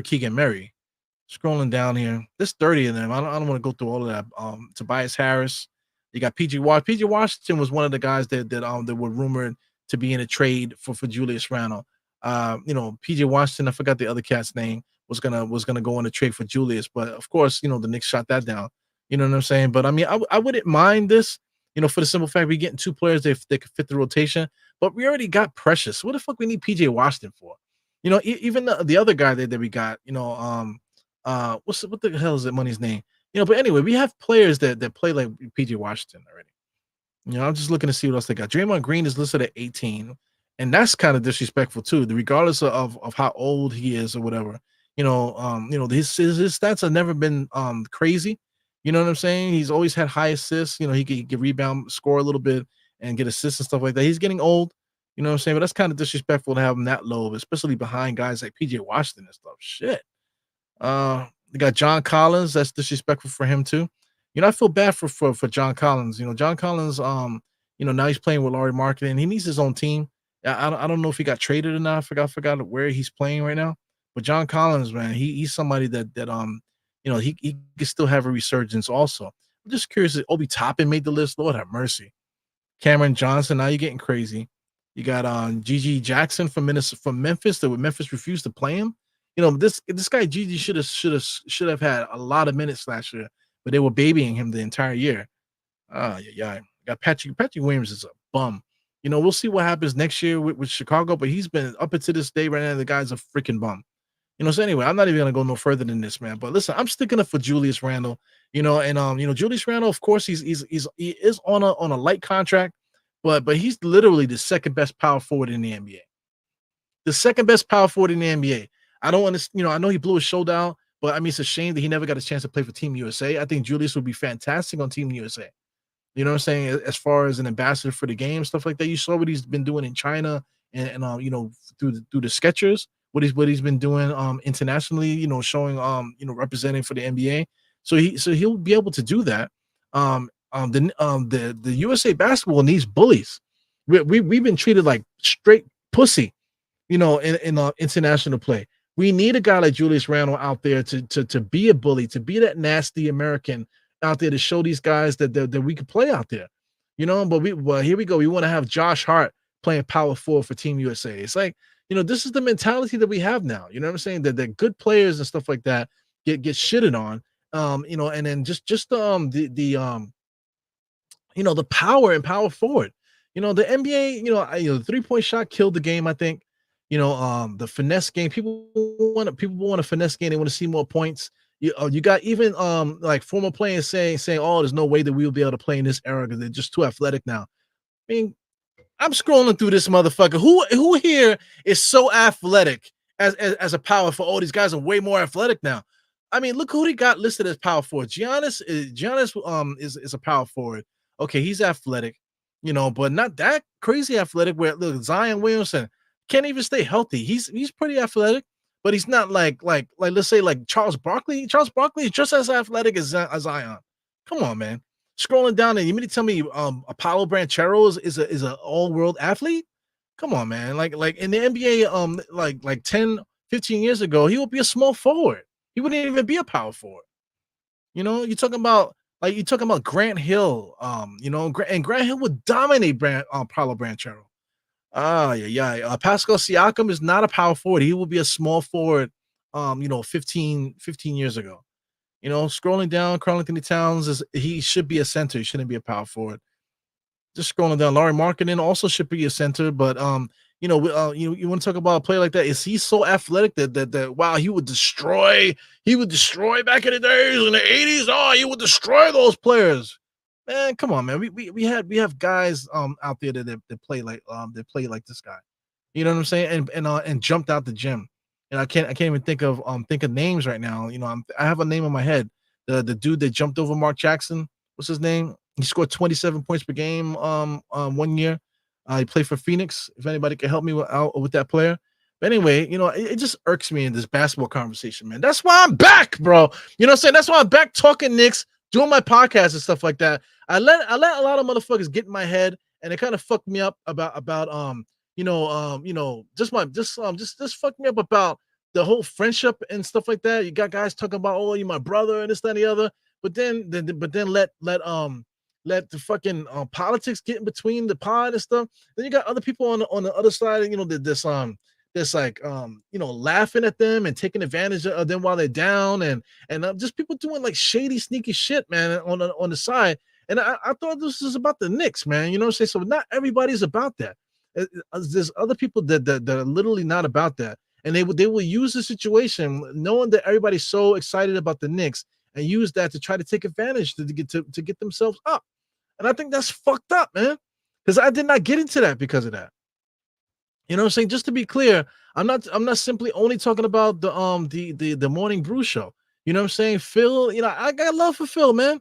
Keegan Murray. Scrolling down here, there's 30 of them. I don't want to go through all of that. Tobias Harris, you got PG Washington. PG Washington was one of the guys that were rumored to be in a trade for Julius Randle. PG Washington, I forgot the other cat's name, was gonna go on a trade for Julius, but of course, the Knicks shot that down. You know what I'm saying? But I mean, I wouldn't mind this, for the simple fact we're getting 2 players that could fit the rotation. But we already got Precious. What the fuck we need PJ Washington for? Even the other guy that we got, what the hell is that money's name? But anyway, we have players that play like PJ Washington already. I'm just looking to see what else they got. Draymond Green is listed at 18, and that's kind of disrespectful too, regardless of how old he is or whatever. His stats have never been crazy. You know what I'm saying? He's always had high assists. He can rebound, score a little bit, and get assists and stuff like that. He's getting old. You know what I'm saying? But that's kind of disrespectful to have him that low, especially behind guys like PJ Washington and stuff. Shit. They got John Collins. That's disrespectful for him too. I feel bad for John Collins. John Collins. Now he's playing with Laurie Marketing. He needs his own team. I don't know if he got traded or not. I forgot where he's playing right now. But John Collins, man, he's somebody that he can still have a resurgence. Also, I'm just curious if Obi Toppin made the list. Lord have mercy. Cameron Johnson. Now you're getting crazy. You got Gigi Jackson from Memphis. That Memphis refused to play him. This guy Gigi should have had a lot of minutes last year, but they were babying him the entire year. Yeah. Got Patrick Williams is a bum. We'll see what happens next year with Chicago, but he's been up until this day right now. The guy's a freaking bum. So anyway, I'm not even gonna go no further than this, man. But listen, I'm sticking up for Julius Randle. Julius Randle, of course, he is on a light contract, but he's literally the second best power forward in the NBA. The second best power forward in the NBA. I don't understand. I know he blew his shoulder out, but I mean, it's a shame that he never got a chance to play for Team USA. I think Julius would be fantastic on Team USA. You know what I'm saying? As far as an ambassador for the game, stuff like that. You saw what he's been doing in China and through the Skechers, what he's been doing internationally, showing representing for the NBA. So he'll be able to do that. The USA basketball needs bullies. We've been treated like straight pussy, in international play. We need a guy like Julius Randle out there to be a bully, to be that nasty American out there to show these guys that we could play out there, But here we go. We want to have Josh Hart playing power forward for Team USA. It's like, this is the mentality that we have now. You know what I'm saying? That good players and stuff like that get shitted on. And then just the power and power forward. The NBA, the 3-point shot killed the game, I think. The finesse game. People want a finesse game. They want to see more points. You got even like former players saying, oh, there's no way that we'll be able to play in this era because they're just too athletic now. I mean, I'm scrolling through this motherfucker. Who here is so athletic as a power forward? Oh, these guys are way more athletic now. I mean, look who he got listed as power forward. Giannis is a power forward. Okay, he's athletic, but not that crazy athletic. Where look, Zion Williamson can't even stay healthy. He's pretty athletic, but he's not like let's say like Charles Barkley. Charles Barkley is just as athletic as Zion. Come on, man. Scrolling down and you mean to tell me Apollo Banchero is a all-world athlete? Come on, man. Like in the NBA, like 10, 15 years ago, he would be a small forward. He wouldn't even be a power forward. You're talking about Grant Hill, and Grant Hill would dominate Apollo Banchero. Yeah. Pascal Siakam is not a power forward. He will be a small forward, 15 years ago. Scrolling down, Karl Anthony Towns he should be a center. He shouldn't be a power forward. Just scrolling down, Laurie Markkinen also should be a center, but you want to talk about a player like that? Is he so athletic that wow, he would destroy back in the days in the 80s? Oh, he would destroy those players. Man, come on, man. We have guys out there that play like this guy. You know what I'm saying? And jumped out the gym. And I can't even think of names right now. I have a name in my head. The dude that jumped over Mark Jackson. What's his name? He scored 27 points per game 1 year. He played for Phoenix. If anybody can help me out with that player. But anyway, it just irks me in this basketball conversation, man. That's why I'm back, bro. You know what I'm saying? That's why I'm back talking Knicks, doing my podcast and stuff like that. I let a lot of motherfuckers get in my head, and it kind of fucked me up about just fucked me up about the whole friendship and stuff like that. You got guys talking about, oh, you're my brother and this, that, and the other, but then let the fucking politics get in between the pod and stuff. Then you got other people on the other side, that's like laughing at them and taking advantage of them while they're down, and just people doing like shady, sneaky shit, man, on the side. And I thought this was about the Knicks, man. You know what I'm saying? So not everybody's about that. There's other people that are literally not about that, and they will use the situation, knowing that everybody's so excited about the Knicks, and use that to try to take advantage to get themselves up. And I think that's fucked up, man. Because I did not get into that because of that. You know what I'm saying? Just to be clear, I'm not simply only talking about the morning brew show. You know what I'm saying? Phil, I got love for Phil, man.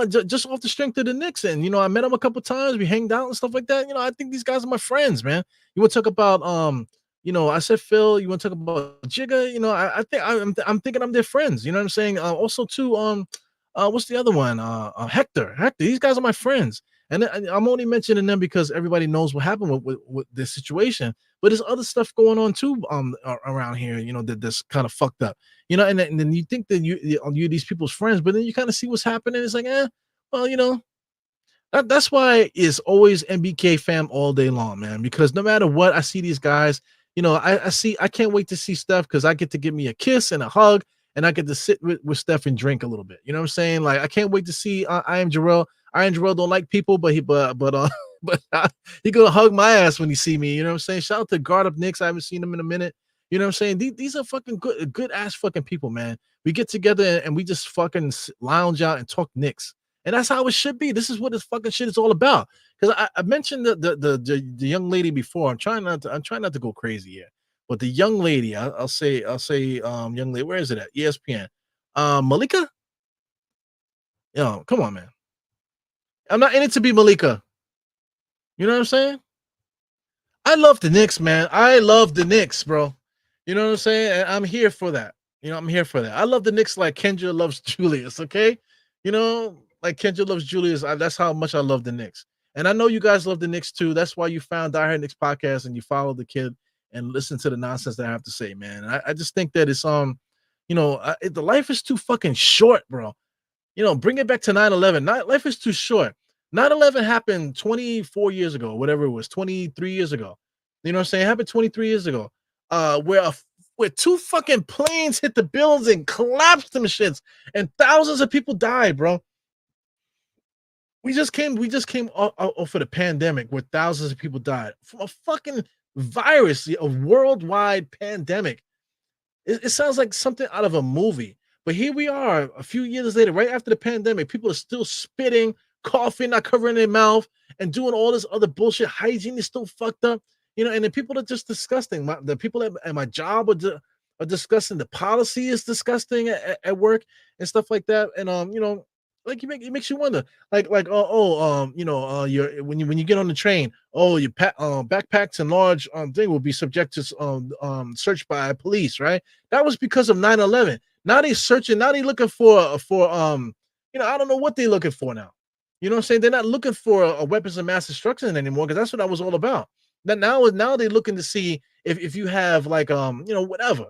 Just off the strength of the Knicks, and I met him a couple times. We hanged out and stuff like that. I think these guys are my friends, man. You want to talk about I said Phil. You want to talk about Jigga? I think I'm thinking I'm their friends. You know what I'm saying? Also too, what's the other one? Hector. These guys are my friends. And I'm only mentioning them because everybody knows what happened with this situation. But there's other stuff going on too around here, that's kind of fucked up. And then you think that you're these people's friends, but then you kind of see what's happening. It's like, well, that's why it's always MBK fam all day long, man. Because no matter what, I see these guys. I can't wait to see Steph because I get to give me a kiss and a hug, and I get to sit with Steph and drink a little bit. You know what I'm saying? Like, I can't wait to see I am Jarrell. Iron Jarrell don't like people, but he gonna hug my ass when he see me. You know what I'm saying? Shout out to Guard Up Knicks. I haven't seen him in a minute. You know what I'm saying? These are fucking good ass fucking people, man. We get together and we just fucking lounge out and talk Knicks, and that's how it should be. This is what this fucking shit is all about. Because I mentioned the young lady before. I'm trying not to go crazy here, but the young lady, I'll say young lady. Where is it at? ESPN. Malika. Come on, man. I'm not in it to be Malika. You know what I'm saying? I love the Knicks, man. I love the Knicks, bro. You know what I'm saying? And I'm here for that. I'm here for that. I love the Knicks like Kendra loves Julius, okay? Like Kendra loves Julius. That's how much I love the Knicks. And I know you guys love the Knicks too. That's why you found Die Hard Knicks podcast and you follow the kid and listen to the nonsense that I have to say, man. And I just think that it's the life is too fucking short, bro. Bring it back to 9/11. Life is too short. 9/11 happened 24 years ago, whatever it was, 23 years ago. You know what I'm saying? It happened 23 years ago. Where two fucking planes hit the building, collapsed them shits, and thousands of people died, bro. We just came off of the pandemic where thousands of people died from a fucking virus, a worldwide pandemic. It sounds like something out of a movie. But here we are a few years later, right after the pandemic, people are still spitting, coughing, not covering their mouth, and doing all this other bullshit. Hygiene is still fucked up, and the people are just disgusting. The people at my job are disgusting. The policy is disgusting at work and stuff like that. And like it makes you wonder, you're when you get on the train, your backpacks and large thing will be subject to search by police, right? That was because of 9/11. Now they searching, now they looking for I don't know what they're looking for now. You know what I'm saying? They're not looking for a weapons of mass destruction anymore, because that's what that was all about. Now they're looking to see if you have whatever.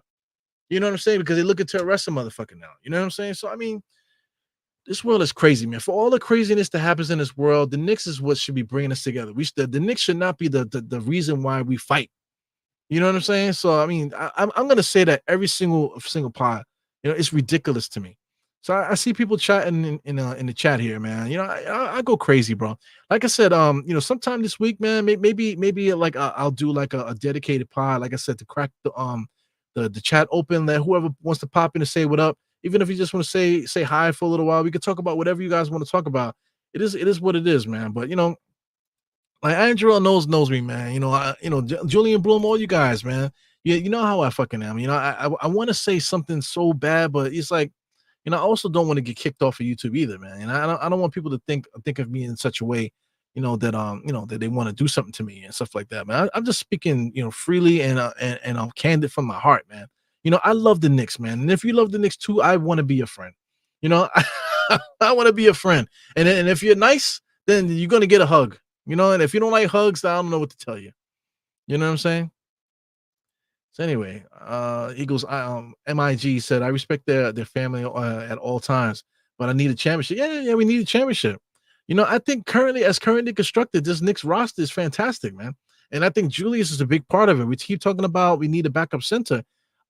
You know what I'm saying? Because they're looking to arrest a motherfucker now. You know what I'm saying? So I mean, this world is crazy, man. For all the craziness that happens in this world, the Knicks is what should be bringing us together. The Knicks should not be the reason why we fight. You know what I'm saying? So I mean, I'm gonna say that every single pod. It's ridiculous to me. So I see people chatting in the chat here, man. I go crazy, bro. Like I said, sometime this week, man, maybe like I'll do like a dedicated pod, like I said, to crack the chat open. That whoever wants to pop in and say what up, even if you just want to say hi for a little while, we could talk about whatever you guys want to talk about. It is what it is, man. But like Andrew knows me, man. Julian Bloom, all you guys, man. You know how I fucking am. I want to say something so bad, but it's like, I also don't want to get kicked off of YouTube either, man. And I don't want people to think of me in such a way, that they want to do something to me and stuff like that, man. I'm just speaking, freely and I'm candid from my heart, man. I love the Knicks, man. And if you love the Knicks too, I want to be a friend. I want to be a friend. And if you're nice, then you're gonna get a hug. And if you don't like hugs, I don't know what to tell you. You know what I'm saying? So anyway, Eagles MIG said, I respect their family at all times, but I need a championship. Yeah, we need a championship. I think currently constructed, this Knicks roster is fantastic, man. And I think Julius is a big part of it. We keep talking about we need a backup center.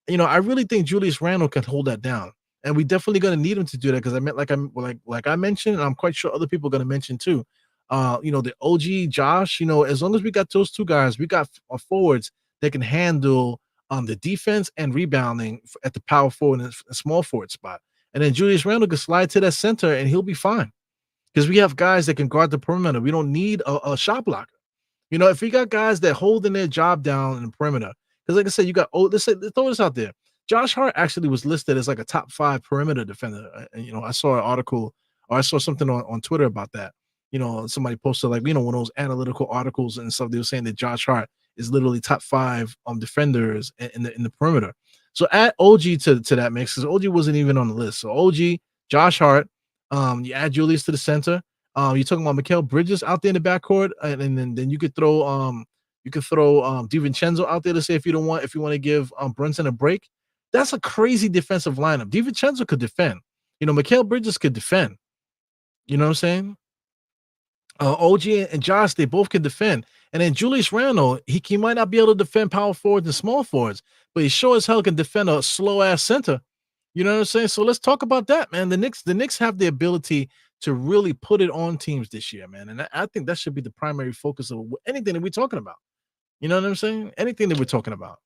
I really think Julius Randle can hold that down. And we definitely going to need him to do that, because I meant like I mentioned, and I'm quite sure other people are going to mention too. The OG Josh, as long as we got those two guys, we got forwards that can handle the defense and rebounding at the power forward and small forward spot. And then Julius Randle can slide to that center and he'll be fine. because we have guys that can guard the perimeter. We don't need a shot blocker. If we got guys that holding their job down in the perimeter, because like I said, you got let's throw this out there. Josh Hart actually was listed as like a top 5 perimeter defender. I saw an article or I saw something on Twitter about that. Somebody posted like one of those analytical articles and stuff. They were saying that Josh Hart is literally top 5 defenders in the perimeter. So add OG to that mix because OG wasn't even on the list. So OG, Josh Hart, you add Julius to the center. You're talking about Mikal Bridges out there in the backcourt, and then you could throw DiVincenzo out there to say if you want to give Brunson a break. That's a crazy defensive lineup. DiVincenzo could defend. Mikal Bridges could defend. You know what I'm saying? OG and Josh, they both can defend. And then Julius Randle, he might not be able to defend power forwards and small forwards, but he sure as hell can defend a slow ass center. You know what I'm saying? So let's talk about that, man. The Knicks have the ability to really put it on teams this year, man. And I think that should be the primary focus of anything that we're talking about. You know what I'm saying? Anything that we're talking about.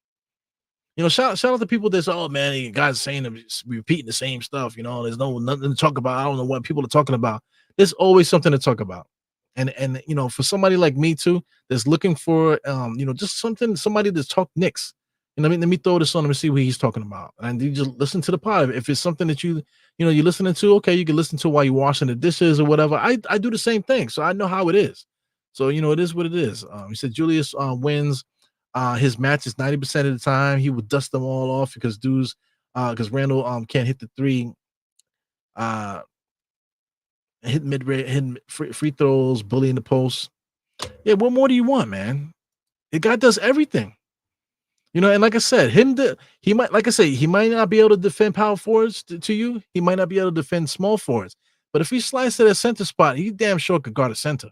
Shout out to people that say, "Oh man, you guys saying repeating the same stuff." There's nothing to talk about. I don't know what people are talking about. There's always something to talk about. And for somebody like me too, that's looking for just somebody to talk Knicks. Let me throw this on him and see what he's talking about. And you just listen to the pod. If it's something that you're listening to, okay, you can listen to while you're washing the dishes or whatever. I do the same thing, so I know how it is. So it is what it is. He said Julius wins his matches 90% of the time. He would dust them all off because Randle can't hit the three. Hit mid-range, hitting free throws, bullying the post. Yeah, what more do you want, man? The guy does everything. And like I said, he might not be able to defend power forwards to you. He might not be able to defend small forwards. But if he slides to that center spot, he damn sure could guard a center.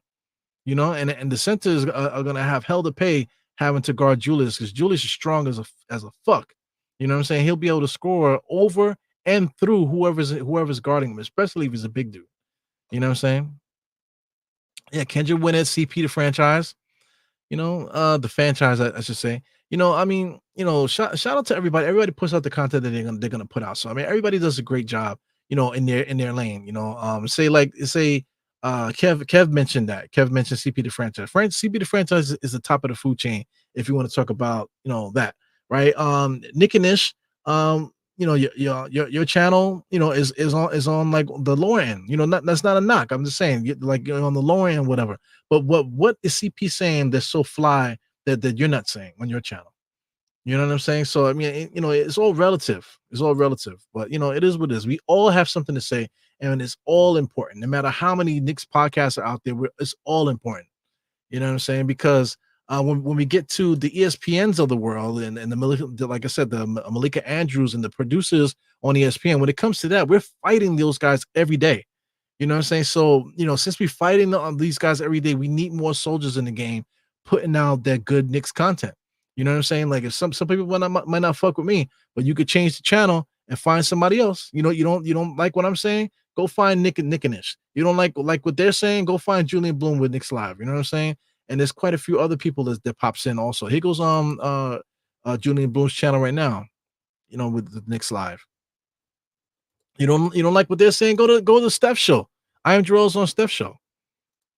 And the centers are gonna have hell to pay having to guard Julius because Julius is strong as a fuck. You know what I'm saying? He'll be able to score over and through whoever's guarding him, especially if he's a big dude. You know what I'm saying? Yeah, Kendrick win at CP the franchise. The franchise, I should say. Shout out to everybody. Everybody puts out the content that they're gonna put out. So everybody does a great job. In their lane. Kev mentioned that. Kev mentioned CP the franchise. CP the franchise is the top of the food chain. If you want to talk about that, right? Nick and Ish, your channel, is on like the lower end. That's not a knock. I'm just saying, you're on the lower end, whatever. But what is CP saying that's so fly that you're not saying on your channel? You know what I'm saying? So it's all relative. It's all relative. But it is what it is. We all have something to say, and it's all important. No matter how many Knicks podcasts are out there, it's all important. You know what I'm saying? Because when we get to the ESPNs of the world and like I said, the Malika Andrews and the producers on ESPN, when it comes to that, we're fighting those guys every day. You know what I'm saying? So, since we're fighting these guys every day, we need more soldiers in the game putting out that good Knicks content. You know what I'm saying? Like if some people might not fuck with me, but you could change the channel and find somebody else. You don't like what I'm saying? Go find Nick and Ish. You don't like what they're saying? Go find Julian Bloom with Knicks Live. You know what I'm saying? And there's quite a few other people that pops in also. Here goes Julian Bloom's channel right now, with the Knicks Live. You don't like what they're saying? Go to the Steph show. I am Jarrell's on Steph show.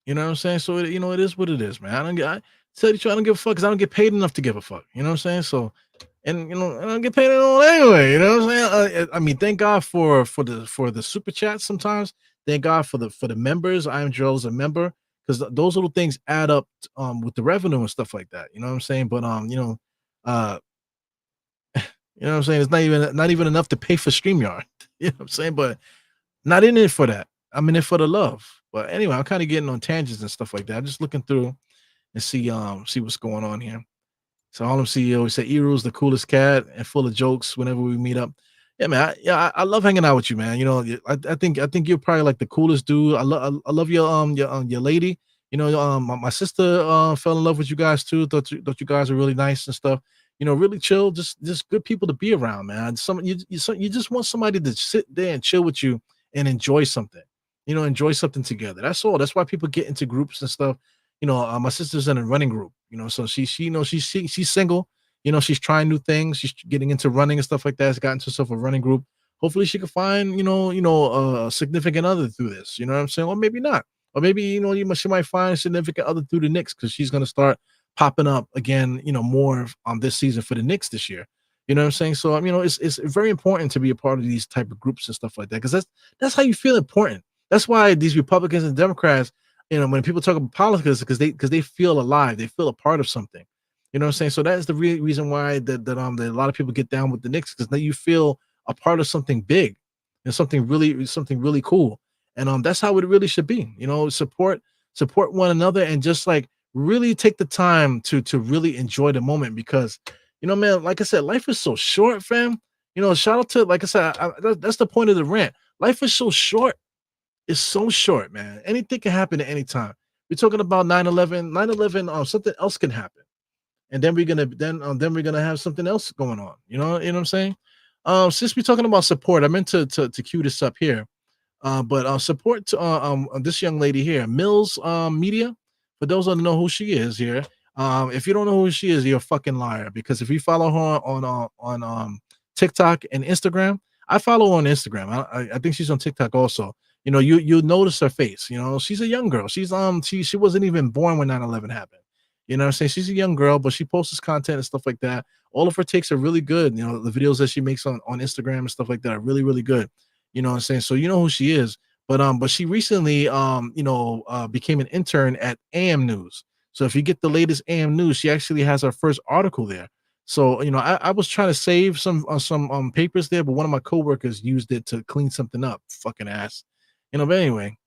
You know what I'm saying? So it is what it is, man. I tell you, I don't give a fuck because I don't get paid enough to give a fuck. You know what I'm saying? So, and I don't get paid at all anyway. You know what I'm saying? Thank God for the super chats sometimes. Thank God for the members. I am Jarrell's a member because those little things add up with the revenue and stuff like that. You know what I'm saying? But you know what I'm saying? It's not even enough to pay for StreamYard. You know what I'm saying? But not in it for that. I'm in it for the love. But anyway, I'm kind of getting on tangents and stuff like that. I'm just looking through and see what's going on here. So Harlem CEO, he said Eru's the coolest cat and full of jokes whenever we meet up. Yeah, man. I love hanging out with you, man. I think you're probably like the coolest dude. I love your lady. My sister fell in love with you guys too. Thought you guys are really nice and stuff. Really chill, just good people to be around, man. You just want somebody to sit there and chill with you and enjoy something. Enjoy something together. That's all. That's why people get into groups and stuff. My sister's in a running group, so she's single, she's trying new things. She's getting into running and stuff like that. She's got into herself a running group. hopefully she can find a significant other through this. You know what I'm saying? Or maybe not. Or maybe she might find a significant other through the Knicks because she's gonna start popping up again. More on this season for the Knicks this year. You know what I'm saying? So it's very important to be a part of these type of groups and stuff like that because that's how you feel important. That's why these Republicans and Democrats, when people talk about politics, because they feel alive, they feel a part of something. You know what I'm saying? So that is the real reason why that a lot of people get down with the Knicks because now you feel a part of something big and something really cool. And that's how it really should be. Support one another and just like really take the time to really enjoy the moment because man, like I said, life is so short, fam. Shout out to like I said, that's the point of the rant. Life is so short. It's so short, man. Anything can happen at any time. We're talking about 9/11. 9/11, something else can happen and then we're gonna have something else going on. You know what I'm saying? Since we're talking about support, I meant to cue this up here. But support to this young lady here, Mills Media. For those who don't know who she is here, if you don't know who she is, you're a fucking liar. Because if you follow her on TikTok and Instagram, I follow her on Instagram. I think she's on TikTok also. You notice her face. She's a young girl. She wasn't even born when 9/11 happened. You know what I'm saying? She's a young girl, but she posts content and stuff like that. All of her takes are really good. The videos that she makes on Instagram and stuff like that are really, really good. You know what I'm saying? So you know who she is. But she recently became an intern at AM News. So if you get the latest AM News, she actually has her first article there. So I was trying to save some papers there, but one of my coworkers used it to clean something up. Fucking ass. But anyway,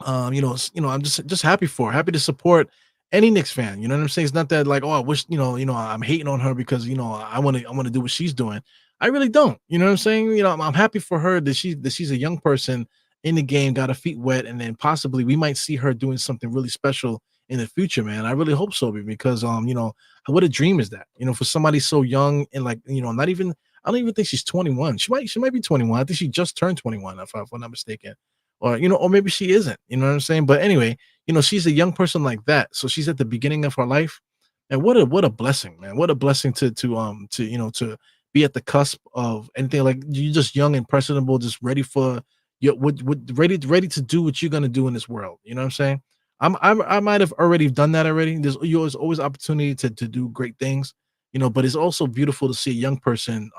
I'm just happy for her, happy to support any Knicks fan. You know what I'm saying? It's not that like, oh, I wish, I'm hating on her because I want to do what she's doing. I really don't. You know what I'm saying? I'm happy for her that she's a young person in the game, got her feet wet, and then possibly we might see her doing something really special in the future, man. I really hope so because what a dream is that, for somebody so young and like, not even I don't even think she's 21. She might be 21. I think she just turned 21, if I'm not mistaken. Or maybe she isn't, you know what I'm saying? But anyway, she's a young person like that. So she's at the beginning of her life. And what a blessing, man. What a blessing to be at the cusp of anything. Like you're just young and personable, just ready for ready to do what you're gonna do in this world. You know what I'm saying? I might have already done that already. There's always opportunity to do great things, but it's also beautiful to see a young person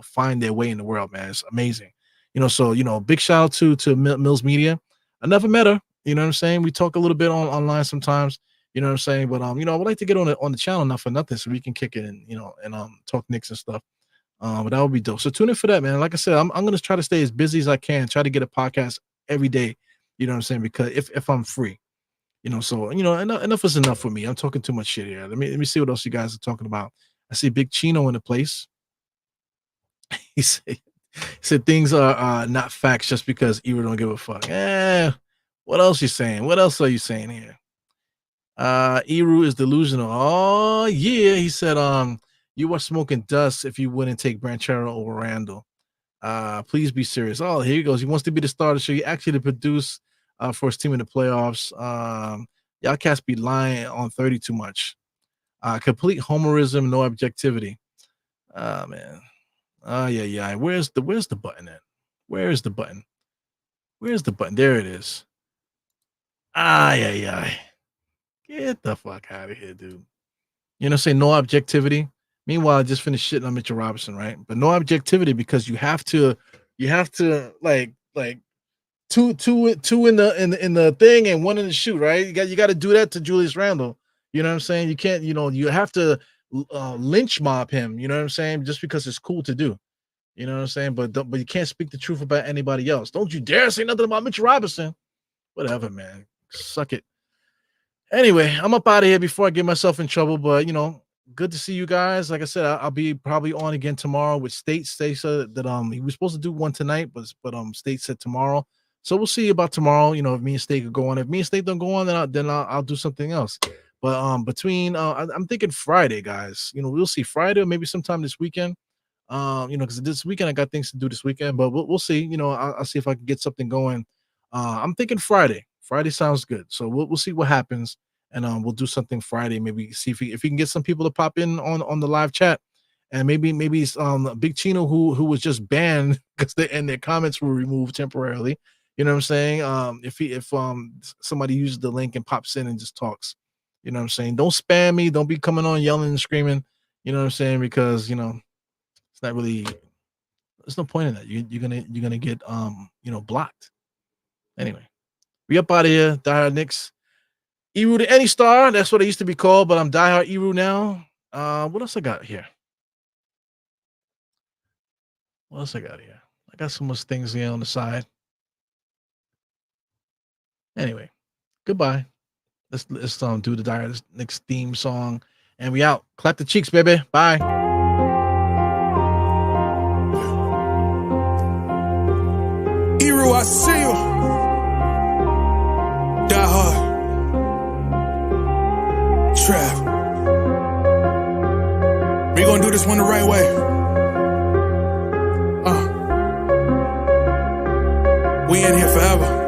find their way in the world, man. It's amazing. So big shout out to Mills Media. I never met her. You know what I'm saying? We talk a little bit online sometimes. You know what I'm saying? But I would like to get on the channel, not for nothing, so we can kick it and talk Knicks and stuff. But that would be dope. So tune in for that, man. Like I said, I'm gonna try to stay as busy as I can. Try to get a podcast every day. You know what I'm saying? Because if I'm free, so enough is enough for me. I'm talking too much shit here. Let me see what else you guys are talking about. I see Big Chino in the place. He said things are not facts just because Ebro don't give a fuck. What else you saying? What else are you saying here? Eru is delusional. Oh yeah, he said you are smoking dust if you wouldn't take Branchero over Randle. Please be serious. Oh, here he goes. He wants to be the starter, so he actually produce for his team in the playoffs. Y'all cats be lying on 30 too much. Complete homerism, no objectivity. Man. Yeah. Where's the button at? Where is the button? Where's the button? There it is. Yeah. Get the fuck out of here, dude. Say no objectivity. Meanwhile, I just finished shitting on Mitchell Robinson, right? But no objectivity because you have to like two in the thing and one in the shoot, right? You got to do that to Julius Randle. You know what I'm saying? You can't, you have to lynch mob him. You know what I'm saying? Just because it's cool to do. You know what I'm saying? But you can't speak the truth about anybody else. Don't you dare say nothing about Mitchell Robinson. Whatever, man. Suck it. Anyway, I'm up out of here before I get myself in trouble. But good to see you guys. Like I said, I'll be probably on again tomorrow with State. State said that he was supposed to do one tonight, but State said tomorrow. So we'll see about tomorrow. If me and State could go on. If me and State don't go on, then I'll do something else. But between I'm thinking Friday, guys. We'll see Friday or maybe sometime this weekend. Because this weekend I got things to do this weekend, but we'll see. I'll see if I can get something going. I'm thinking Friday. Friday sounds good. So we'll see what happens, and we'll do something Friday. Maybe see if we can get some people to pop in on the live chat, and maybe it's Big Chino who was just banned because their comments were removed temporarily. You know what I'm saying? If somebody uses the link and pops in and just talks, you know what I'm saying? Don't spam me. Don't be coming on yelling and screaming. You know what I'm saying? Because it's not really. There's no point in that. You're gonna get blocked. Anyway, we up out of here. Diehard Knicks. Eru to any star. That's what I used to be called, but I'm Diehard Eru now. What else I got here? I got some more things here on the side. Anyway, goodbye. Let's do the Diehard Knicks theme song, and we out. Clap the cheeks, baby. Bye. Eru, I see you. Diehard. Trap. We gonna do this one the right way. We in here forever.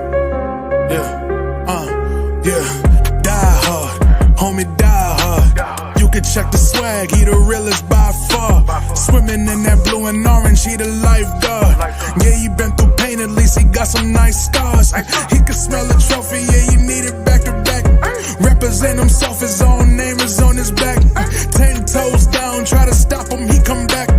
Yeah. Die hard, homie, die hard. You can check the swag, he the realest by far. Swimming in that blue and orange, he the lifeguard. Yeah, he been through pain, at least he got some nice scars. He can smell a trophy, yeah, he need it back to back. Represent himself, his own name is on his back. 10 toes down, try to stop him, he come back.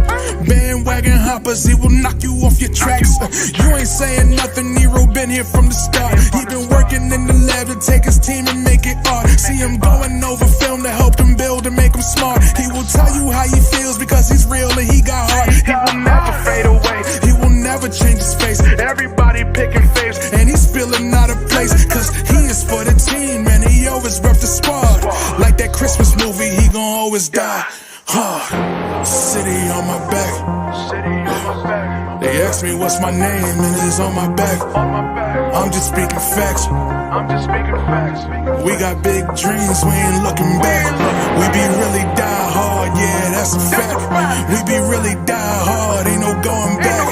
Bandwagon hoppers, he will knock you off your tracks. You ain't saying nothing, Nero been here from the start. He been working in the lab to take his team and make it art. See him going over film to help him build and make him smart. He will tell you how he feels because he's real and he got heart. He will never fade away, he will never change his face. Everybody picking faves and he's feeling out of place. Cause he is for the team and he always rep the squad. Like that Christmas movie, he gon' always die hard. City on my back. They ask me what's my name and it's on my back. I'm just speaking facts. We got big dreams, we ain't looking back. We be really die hard, yeah, that's a fact. We be really die hard, ain't no going back.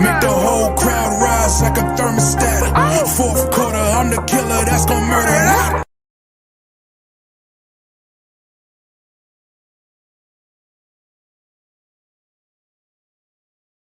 Make the whole crowd rise like a thermostat. Fourth quarter, I'm the killer that's gon' murder that.